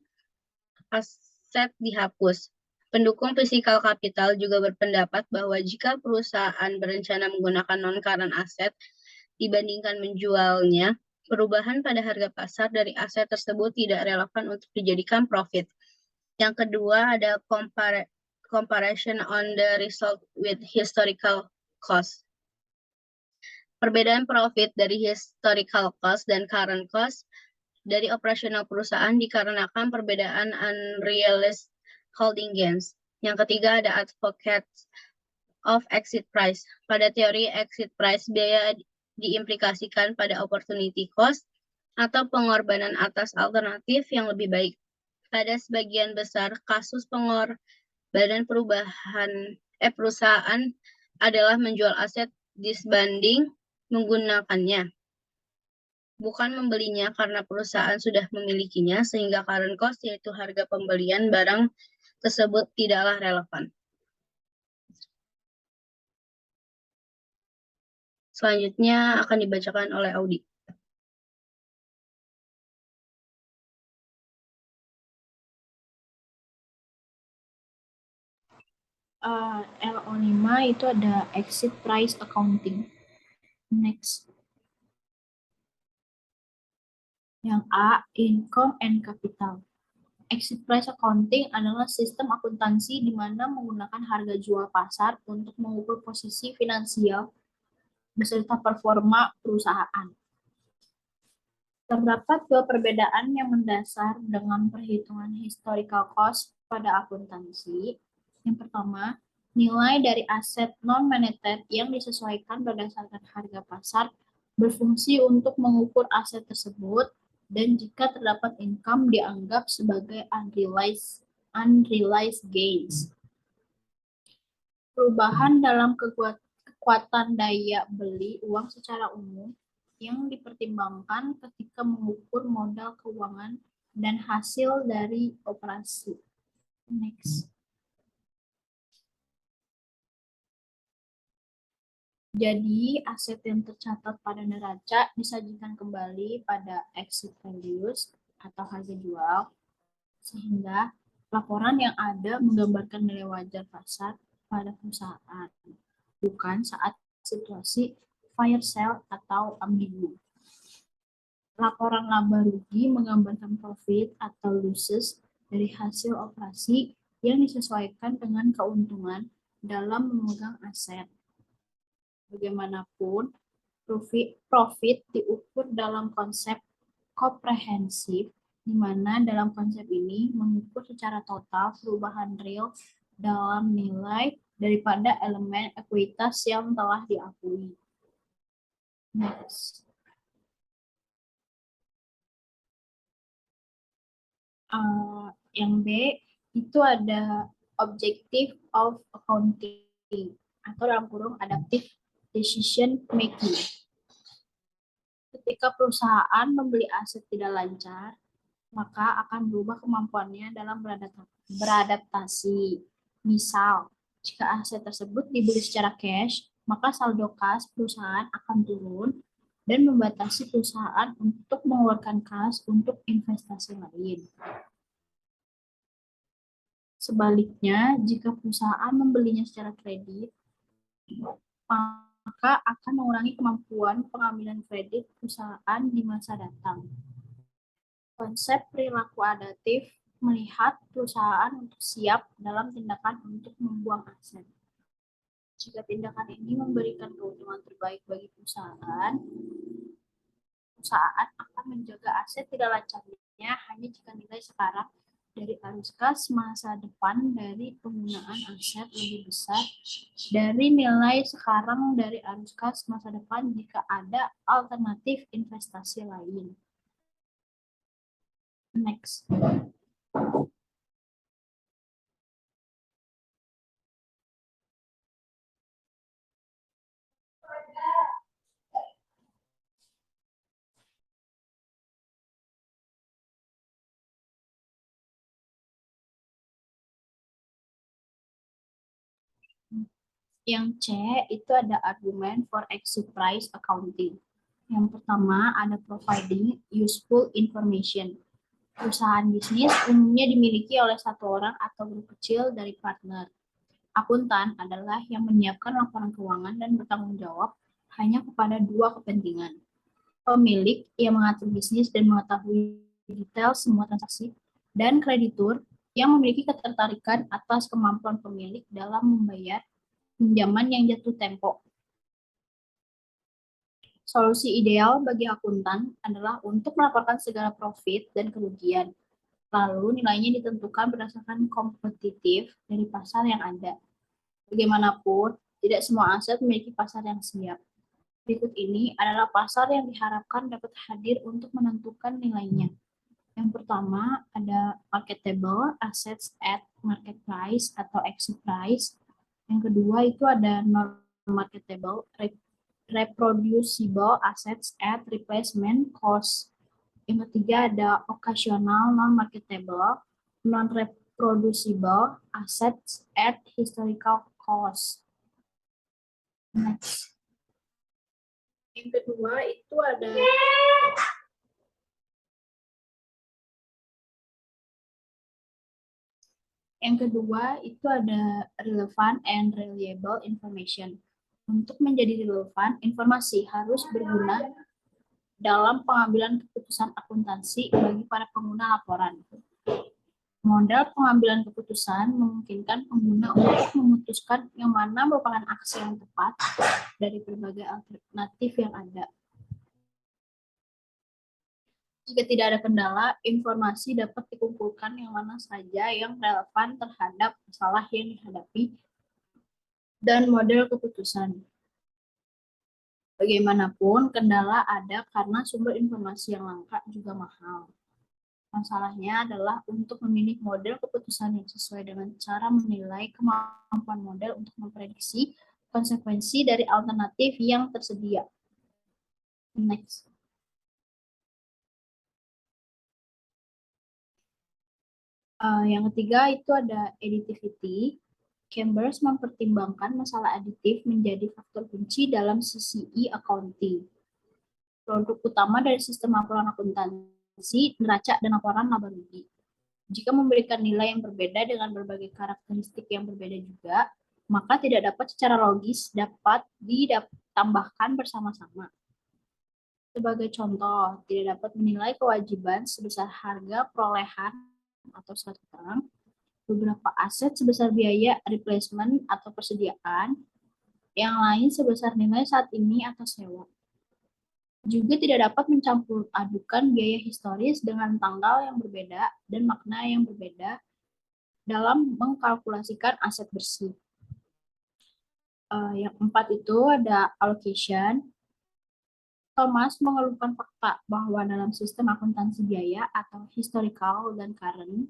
aset dihapus. Pendukung physical capital juga berpendapat bahwa jika perusahaan berencana menggunakan non-current asset dibandingkan menjualnya, perubahan pada harga pasar dari aset tersebut tidak relevan untuk dijadikan profit. Yang kedua ada comparison on the result with historical cost. Perbedaan profit dari historical cost dan current cost dari operasional perusahaan dikarenakan perbedaan unrealized holding gains. Yang ketiga ada advocates of exit price. Pada teori exit price, biaya diimplikasikan pada opportunity cost atau pengorbanan atas alternatif yang lebih baik. Pada sebagian besar kasus pengorbanan perusahaan adalah menjual aset disbanding menggunakannya, bukan membelinya karena perusahaan sudah memilikinya, sehingga current cost yaitu harga pembelian barang tersebut tidaklah relevan. Selanjutnya akan dibacakan oleh Audi. LO5 itu ada exit price accounting. Next. Yang A, income and capital. Exit price accounting adalah sistem akuntansi di mana menggunakan harga jual pasar untuk mengukur posisi finansial beserta performa perusahaan. Terdapat dua perbedaan yang mendasar dengan perhitungan historical cost pada akuntansi. Yang pertama, nilai dari aset non-monetary yang disesuaikan berdasarkan harga pasar berfungsi untuk mengukur aset tersebut, dan jika terdapat income dianggap sebagai unrealized gains. Perubahan dalam kekuatan daya beli uang secara umum yang dipertimbangkan ketika mengukur modal keuangan dan hasil dari operasi. Next. Jadi, aset yang tercatat pada neraca disajikan kembali pada exit values atau harga jual, sehingga laporan yang ada menggambarkan nilai wajar pasar pada perusahaan, bukan saat situasi fire sale atau ambigu. Laporan laba rugi menggambarkan profit atau losses dari hasil operasi yang disesuaikan dengan keuntungan dalam memegang aset. Bagaimanapun, profit diukur dalam konsep komprehensif, di mana dalam konsep ini mengukur secara total perubahan real dalam nilai daripada elemen ekuitas yang telah diakui. Next. Yang B itu ada objective of accounting atau dalam kurung adaptive decision making. Ketika perusahaan membeli aset tidak lancar, maka akan berubah kemampuannya dalam beradaptasi. Misal, jika aset tersebut dibeli secara cash, maka saldo kas perusahaan akan turun dan membatasi perusahaan untuk mengeluarkan kas untuk investasi lain. Sebaliknya, jika perusahaan membelinya secara kredit, maka akan mengurangi kemampuan pengambilan kredit perusahaan di masa datang. Konsep perilaku adaptif melihat perusahaan untuk siap dalam tindakan untuk membuang aset. Jika tindakan ini memberikan keuntungan terbaik bagi perusahaan akan menjaga aset tidak lancarnya hanya jika nilai sekarang dari arus kas masa depan dari penggunaan aset lebih besar dari nilai sekarang dari arus kas masa depan jika ada alternatif investasi lain. Next. Yang C itu ada argumen for exit price accounting. Yang pertama ada providing useful information. Perusahaan bisnis umumnya dimiliki oleh satu orang atau grup kecil dari partner. Akuntan adalah yang menyiapkan laporan keuangan dan bertanggung jawab hanya kepada dua kepentingan. Pemilik yang mengatur bisnis dan mengetahui detail semua transaksi, dan kreditur yang memiliki ketertarikan atas kemampuan pemilik dalam membayar pinjaman yang jatuh tempo. Solusi ideal bagi akuntan adalah untuk melaporkan segala profit dan kerugian. Lalu nilainya ditentukan berdasarkan kompetitif dari pasar yang ada. Bagaimanapun, tidak semua aset memiliki pasar yang siap. Berikut ini adalah pasar yang diharapkan dapat hadir untuk menentukan nilainya. Yang pertama ada marketable assets at market price atau exit price. Yang kedua itu ada non-marketable reproducible assets at replacement cost. Yang ketiga ada occasional non-marketable non-reproducible assets at historical cost. Next. Yang kedua itu ada relevant and reliable information. Untuk menjadi relevan, informasi harus berguna dalam pengambilan keputusan akuntansi bagi para pengguna laporan. Model pengambilan keputusan memungkinkan pengguna untuk memutuskan yang mana merupakan aksi yang tepat dari berbagai alternatif yang ada. Jika tidak ada kendala, informasi dapat dikumpulkan yang mana saja yang relevan terhadap masalah yang dihadapi dan model keputusan. Bagaimanapun, kendala ada karena sumber informasi yang langka juga mahal. Masalahnya adalah untuk memilih model keputusan yang sesuai dengan cara menilai kemampuan model untuk memprediksi konsekuensi dari alternatif yang tersedia. Next. Yang ketiga itu ada additivity. Chambers mempertimbangkan masalah aditif menjadi faktor kunci dalam CCE accounting. Produk utama dari sistem laporan akuntansi, neraca, dan laporan laba rugi. Jika memberikan nilai yang berbeda dengan berbagai karakteristik yang berbeda juga, maka tidak dapat secara logis dapat ditambahkan bersama-sama. Sebagai contoh, tidak dapat menilai kewajiban sebesar harga perolehan atau suatu barang, beberapa aset sebesar biaya replacement atau persediaan, yang lain sebesar nilai saat ini atau sewa. Juga tidak dapat mencampur adukan biaya historis dengan tanggal yang berbeda dan makna yang berbeda dalam mengkalkulasikan aset bersih. Yang keempat itu ada allocation. Thomas mengeluhkan fakta bahwa dalam sistem akuntansi biaya atau historical dan current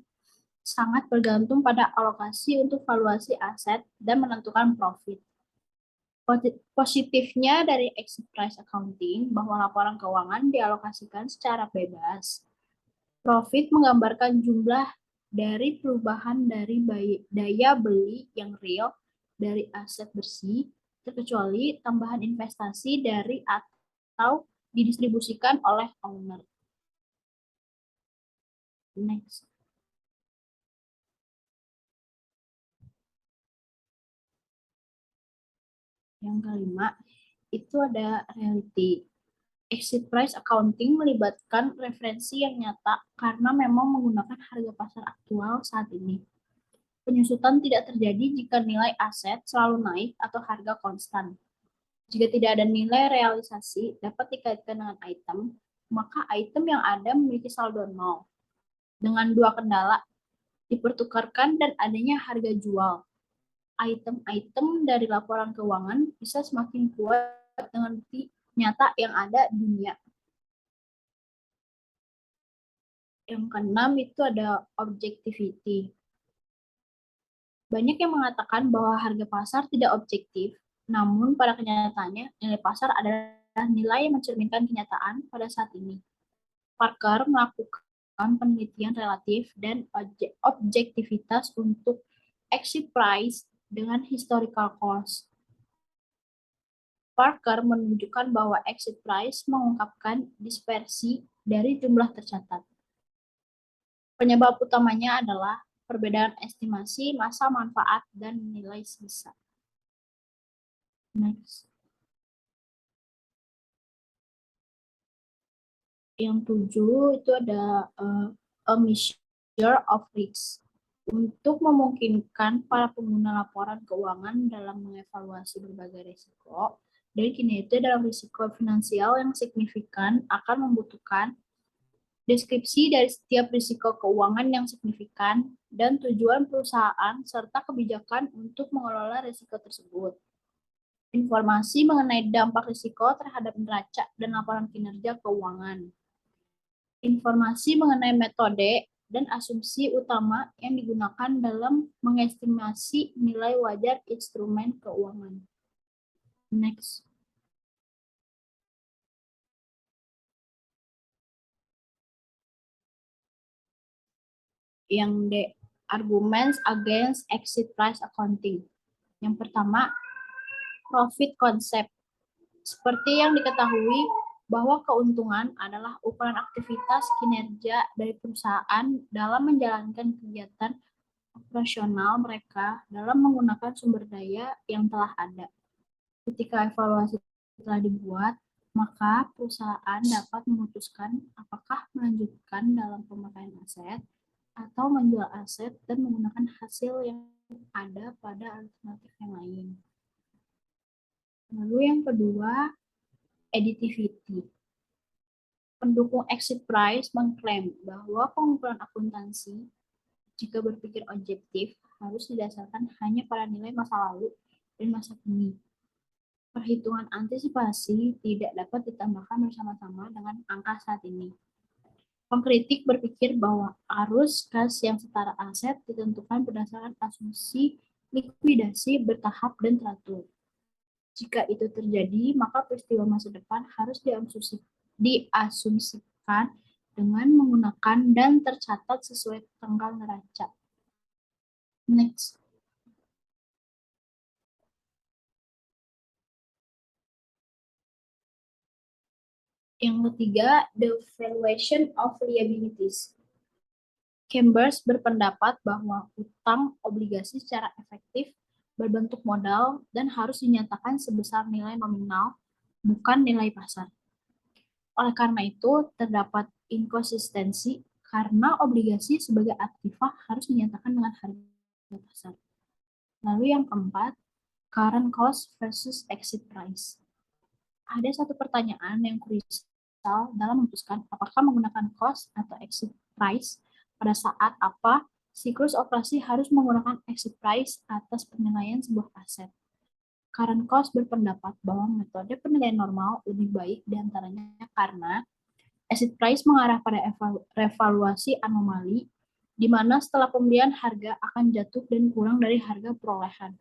sangat bergantung pada alokasi untuk valuasi aset dan menentukan profit. Positifnya dari exit price accounting bahwa laporan keuangan dialokasikan secara bebas. Profit menggambarkan jumlah dari perubahan dari daya beli yang real dari aset bersih, terkecuali tambahan investasi dari atau didistribusikan oleh owner. Next. Yang kelima, itu ada reality. Exit price accounting melibatkan referensi yang nyata karena memang menggunakan harga pasar aktual saat ini. Penyusutan tidak terjadi jika nilai aset selalu naik atau harga konstan. Jika tidak ada nilai realisasi dapat dikaitkan dengan item, maka item yang ada memiliki saldo nol. Dengan dua kendala, dipertukarkan dan adanya harga jual. Item-item dari laporan keuangan bisa semakin kuat dengan bukti nyata yang ada di dunia. Yang keenam itu ada objectivity. Banyak yang mengatakan bahwa harga pasar tidak objektif, namun pada kenyataannya nilai pasar adalah nilai yang mencerminkan kenyataan pada saat ini. Parker melakukan penelitian relatif dan objektivitas untuk exit price dengan historical cost. Parker menunjukkan bahwa exit price mengungkapkan dispersi dari jumlah tercatat. Penyebab utamanya adalah perbedaan estimasi masa manfaat dan nilai sisa. Next. Yang 7 itu ada a measure of risk. Untuk memungkinkan para pengguna laporan keuangan dalam mengevaluasi berbagai risiko, dan kinerja dalam risiko finansial yang signifikan akan membutuhkan deskripsi dari setiap risiko keuangan yang signifikan dan tujuan perusahaan serta kebijakan untuk mengelola risiko tersebut. Informasi mengenai dampak risiko terhadap neraca dan laporan kinerja keuangan. Informasi mengenai metode dan asumsi utama yang digunakan dalam mengestimasi nilai wajar instrumen keuangan. Next. Yang D, arguments against exit price accounting. Yang pertama, profit concept. Seperti yang diketahui bahwa keuntungan adalah ukuran aktivitas kinerja dari perusahaan dalam menjalankan kegiatan operasional mereka dalam menggunakan sumber daya yang telah ada. Ketika evaluasi telah dibuat, maka perusahaan dapat memutuskan apakah melanjutkan dalam pemakaian aset atau menjual aset dan menggunakan hasil yang ada pada alternatif yang lain. Lalu yang kedua, additivity. Pendukung exit price mengklaim bahwa pengumpulan akuntansi jika berpikir objektif harus didasarkan hanya pada nilai masa lalu dan masa kini. Perhitungan antisipasi tidak dapat ditambahkan bersama-sama dengan angka saat ini. Pengkritik berpikir bahwa arus kas yang setara aset ditentukan berdasarkan asumsi likuidasi bertahap dan teratur. Jika itu terjadi, maka peristiwa masa depan harus diasumsikan dengan menggunakan dan tercatat sesuai tanggal neraca. Next. Yang ketiga, the valuation of liabilities. Chambers berpendapat bahwa utang obligasi secara efektif berbentuk modal dan harus dinyatakan sebesar nilai nominal, bukan nilai pasar. Oleh karena itu, terdapat inkonsistensi karena obligasi sebagai aktiva harus dinyatakan dengan harga pasar. Lalu yang keempat, current cost versus exit price. Ada satu pertanyaan yang krusial dalam memutuskan apakah menggunakan cost atau exit price pada saat apa siklus operasi harus menggunakan exit price atas penilaian sebuah aset. Current cost berpendapat bahwa metode penilaian normal lebih baik diantaranya karena exit price mengarah pada revaluasi anomali, di mana setelah pembelian harga akan jatuh dan kurang dari harga perolehan.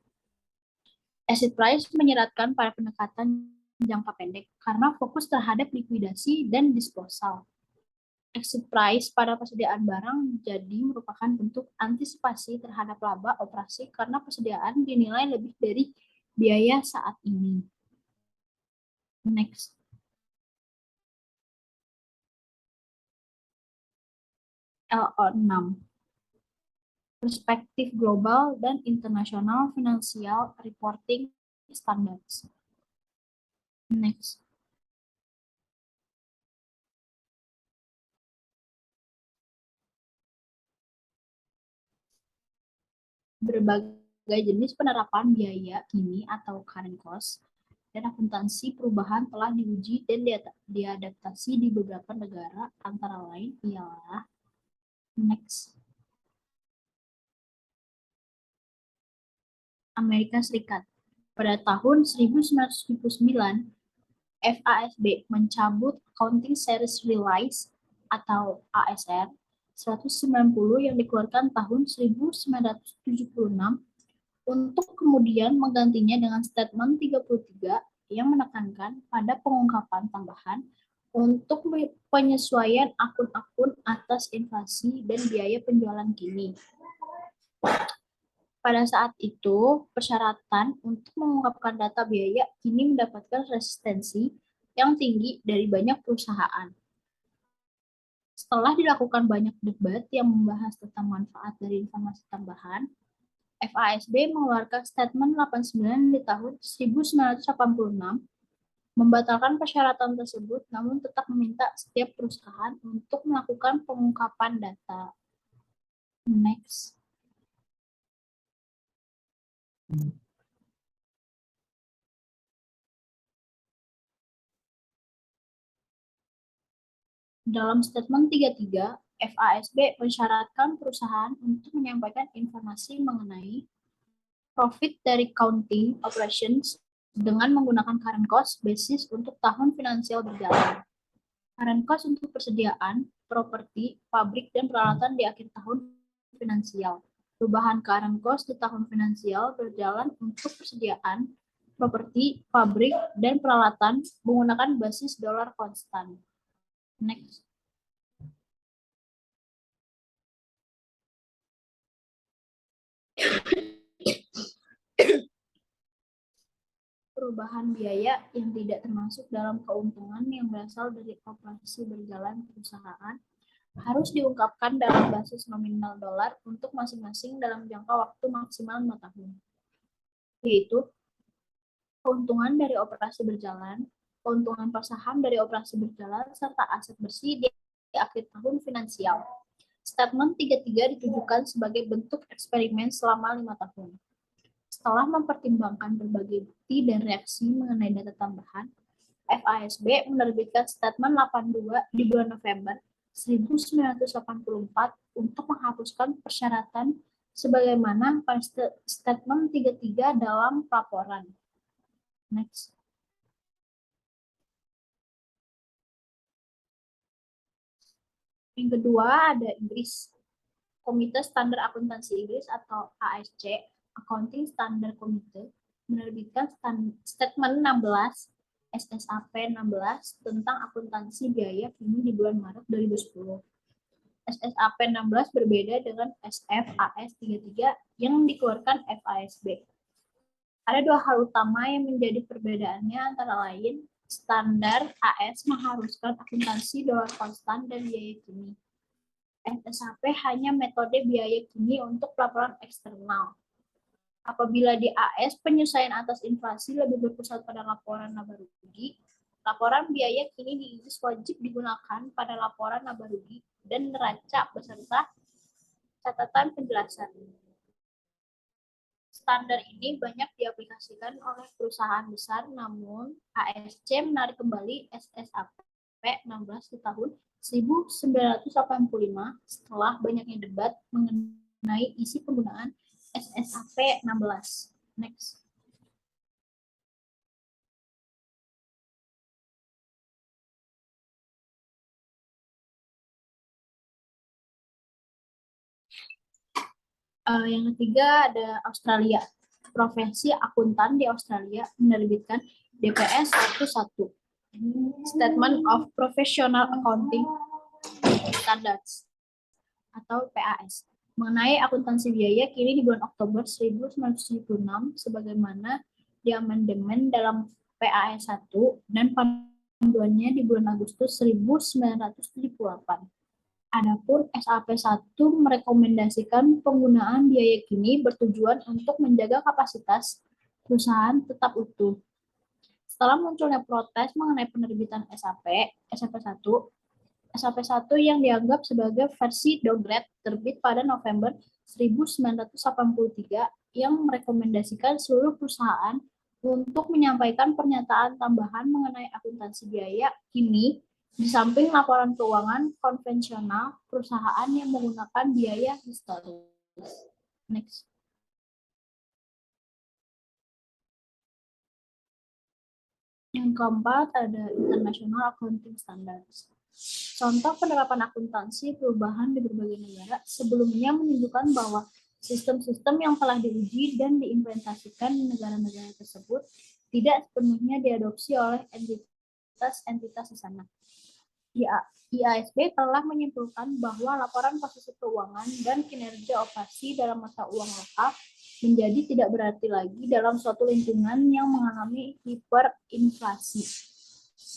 Exit price menyeratkan pada pendekatan jangka pendek karena fokus terhadap likuidasi dan disposal. Exit price pada persediaan barang jadi merupakan bentuk antisipasi terhadap laba operasi karena persediaan dinilai lebih dari biaya saat ini. Next. LO6. Perspektif global dan internasional financial reporting standards. Next. Berbagai jenis penerapan biaya kini atau current cost dan akuntansi perubahan telah diuji dan diadaptasi di beberapa negara, antara lain ialah next, Amerika Serikat. Pada tahun 1979, FASB mencabut Accounting Series Release atau ASR 190 yang dikeluarkan tahun 1976 untuk kemudian menggantinya dengan Statement 33 yang menekankan pada pengungkapan tambahan untuk penyesuaian akun-akun atas inflasi dan biaya penjualan kini. Pada saat itu, persyaratan untuk mengungkapkan data biaya kini mendapatkan resistensi yang tinggi dari banyak perusahaan. Setelah dilakukan banyak debat yang membahas tentang manfaat dari informasi tambahan, FASB mengeluarkan Statement 89 di tahun 1986, membatalkan persyaratan tersebut, namun tetap meminta setiap perusahaan untuk melakukan pengungkapan data. Next. Dalam Statement 33, FASB mensyaratkan perusahaan untuk menyampaikan informasi mengenai profit dari counting operations dengan menggunakan current cost basis untuk tahun finansial berjalan. Current cost untuk persediaan, properti, pabrik, dan peralatan di akhir tahun finansial. Perubahan current cost di tahun finansial berjalan untuk persediaan, properti, pabrik, dan peralatan menggunakan basis dolar konstan. Next. Perubahan biaya yang tidak termasuk dalam keuntungan yang berasal dari operasi berjalan perusahaan harus diungkapkan dalam basis nominal dolar untuk masing-masing dalam jangka waktu maksimal 5 tahun, yaitu keuntungan dari operasi berjalan, keuntungan per saham dari operasi berjalan, serta aset bersih di akhir tahun finansial. Statement 33 ditujukan sebagai bentuk eksperimen selama 5 tahun. Setelah mempertimbangkan berbagai bukti dan reaksi mengenai data tambahan, FASB menerbitkan Statement 82 di bulan November 1984 untuk menghapuskan persyaratan sebagaimana pada Statement 33 dalam laporan. Next. Yang kedua ada Inggris. Komite Standar Akuntansi Inggris atau ASC, Accounting Standard Committee, menerbitkan Statement 16 SSAP 16 tentang akuntansi biaya kini di bulan Maret 2010. SSAP 16 berbeda dengan SFAS 33 yang dikeluarkan FASB. Ada dua hal utama yang menjadi perbedaannya, antara lain standar AS mengharuskan akuntansi dolar konstan dan biaya kini. SSAP hanya metode biaya kini untuk laporan eksternal. Apabila di AS penyesuaian atas inflasi lebih berpusat pada laporan laba rugi, laporan biaya kini di Inggris wajib digunakan pada laporan laba rugi dan neraca beserta catatan penjelasan. Standar ini banyak diaplikasikan oleh perusahaan besar, namun ASC menarik kembali SSAP 16 di tahun 1985 setelah banyaknya debat mengenai isi penggunaan SSAP 16. Next. Yang ketiga ada Australia. Profesi akuntan di Australia menerbitkan DPS 11, Statement of Professional Accounting Standards atau PAS, mengenai akuntansi biaya kini di bulan Oktober 1976 sebagaimana diamandemen dalam PAS 1 dan panduannya di bulan Agustus 1978. Adapun SAP 1 merekomendasikan penggunaan biaya kini bertujuan untuk menjaga kapasitas perusahaan tetap utuh. Setelah munculnya protes mengenai penerbitan SAP 1 yang dianggap sebagai versi downgrade terbit pada November 1983 yang merekomendasikan seluruh perusahaan untuk menyampaikan pernyataan tambahan mengenai akuntansi biaya kini di samping laporan keuangan konvensional perusahaan yang menggunakan biaya historis. Next. Yang keempat ada International Accounting Standards. Contoh penerapan akuntansi perubahan di berbagai negara sebelumnya menunjukkan bahwa sistem-sistem yang telah diuji dan diimplementasikan di negara-negara tersebut tidak sepenuhnya diadopsi oleh entitas-entitas di sana. IASB telah menyimpulkan bahwa laporan posisi keuangan dan kinerja operasi dalam mata uang lokal menjadi tidak berarti lagi dalam suatu lingkungan yang mengalami hiperinflasi.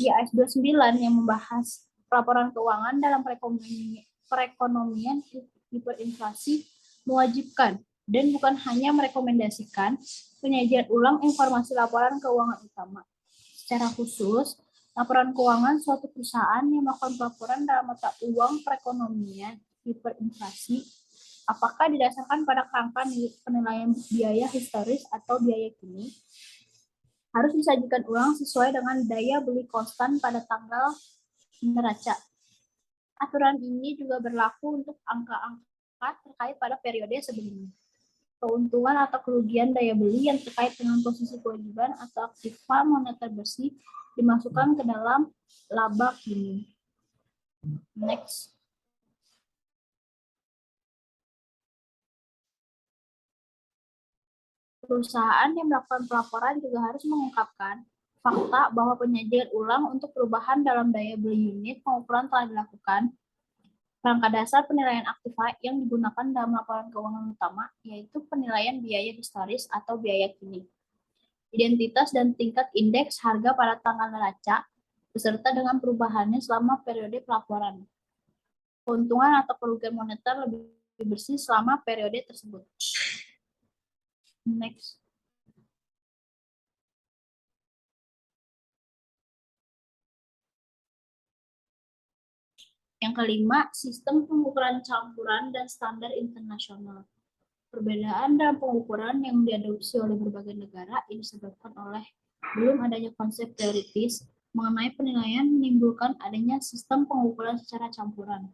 IAS 29 yang membahas laporan keuangan dalam perekonomian hiperinflasi mewajibkan dan bukan hanya merekomendasikan penyajian ulang informasi laporan keuangan utama. Secara khusus, laporan keuangan suatu perusahaan yang melakukan pelaporan dalam mata uang perekonomian hiperinflasi apakah didasarkan pada kerangka penilaian biaya historis atau biaya kini harus disajikan ulang sesuai dengan daya beli konstan pada tanggal neraca. Aturan ini juga berlaku untuk angka-angka terkait pada periode sebelumnya. Keuntungan atau kerugian daya beli yang terkait dengan posisi kewajiban atau aktiva moneter bersih dimasukkan ke dalam laba kini. Next. Perusahaan yang melakukan pelaporan juga harus mengungkapkan fakta bahwa penyajian ulang untuk perubahan dalam daya beli unit pengukuran telah dilakukan. Kerangka dasar penilaian aktiva yang digunakan dalam laporan keuangan utama yaitu penilaian biaya historis atau biaya kini. Identitas dan tingkat indeks harga pada tanggal neraca beserta dengan perubahannya selama periode pelaporan. Keuntungan atau kerugian moneter lebih bersih selama periode tersebut. Next. Yang kelima, sistem pengukuran campuran dan standar internasional. Perbedaan dalam pengukuran yang diadopsi oleh berbagai negara ini disebabkan oleh belum adanya konsep teoritis mengenai penilaian menimbulkan adanya sistem pengukuran secara campuran.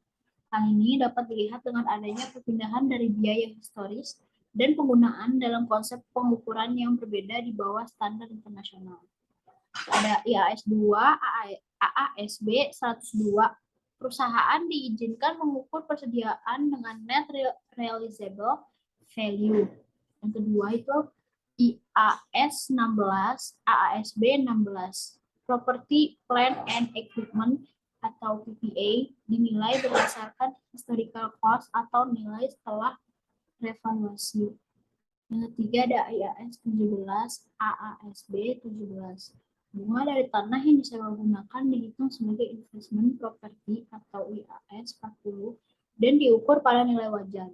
Hal ini dapat dilihat dengan adanya perpindahan dari biaya historis dan penggunaan dalam konsep pengukuran yang berbeda di bawah standar internasional. Ada IAS 2, AASB 102. Perusahaan diizinkan mengukur persediaan dengan net realizable value. Yang kedua itu IAS 16, AASB 16. Property, Plant and Equipment atau PPA dinilai berdasarkan historical cost atau nilai setelah revaluasi. Yang ketiga ada IAS 17, AASB 17. Bunga dari tanah yang disewa-gunakan dihitung sebagai investment property atau IAS 40 dan diukur pada nilai wajar.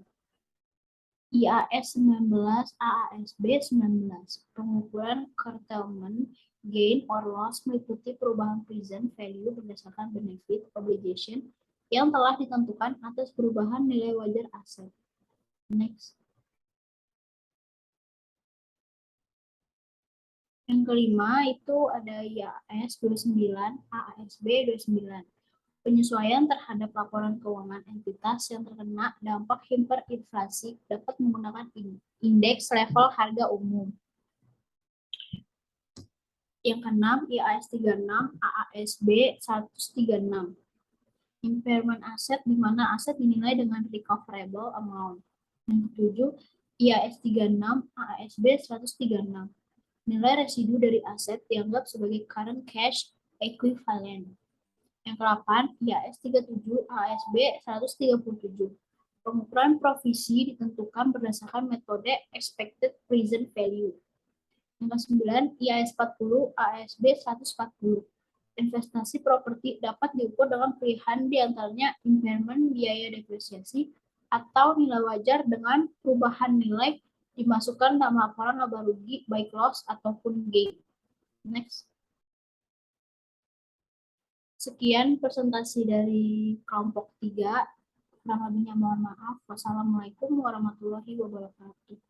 IAS 19, AASB 19. Pengukuran curtailment, gain or loss meliputi perubahan present value berdasarkan benefit obligation yang telah ditentukan atas perubahan nilai wajar aset. Next. Yang kelima itu ada IAS 29, AASB 29. Penyesuaian terhadap laporan keuangan entitas yang terkena dampak hiperinflasi dapat menggunakan indeks level harga umum. Yang keenam, IAS 36, AASB 136. Impairment aset di mana aset dinilai dengan recoverable amount. Yang ketujuh, IAS 36, AASB 136. Nilai residu dari aset dianggap sebagai current cash equivalent. Yang ke-8, IAS 37, AASB 137. Pengukuran provisi ditentukan berdasarkan metode expected present value. Yang ke-9, IAS 40, AASB 140. Investasi properti dapat diukur dengan pilihan diantaranya impairment, biaya depresiasi, atau nilai wajar dengan perubahan nilai dimasukkan dalam laporan laba rugi baik loss ataupun gain. Next. Sekian presentasi dari kelompok 3 Kurang lebihnya mohon maaf. Wassalamualaikum warahmatullahi wabarakatuh.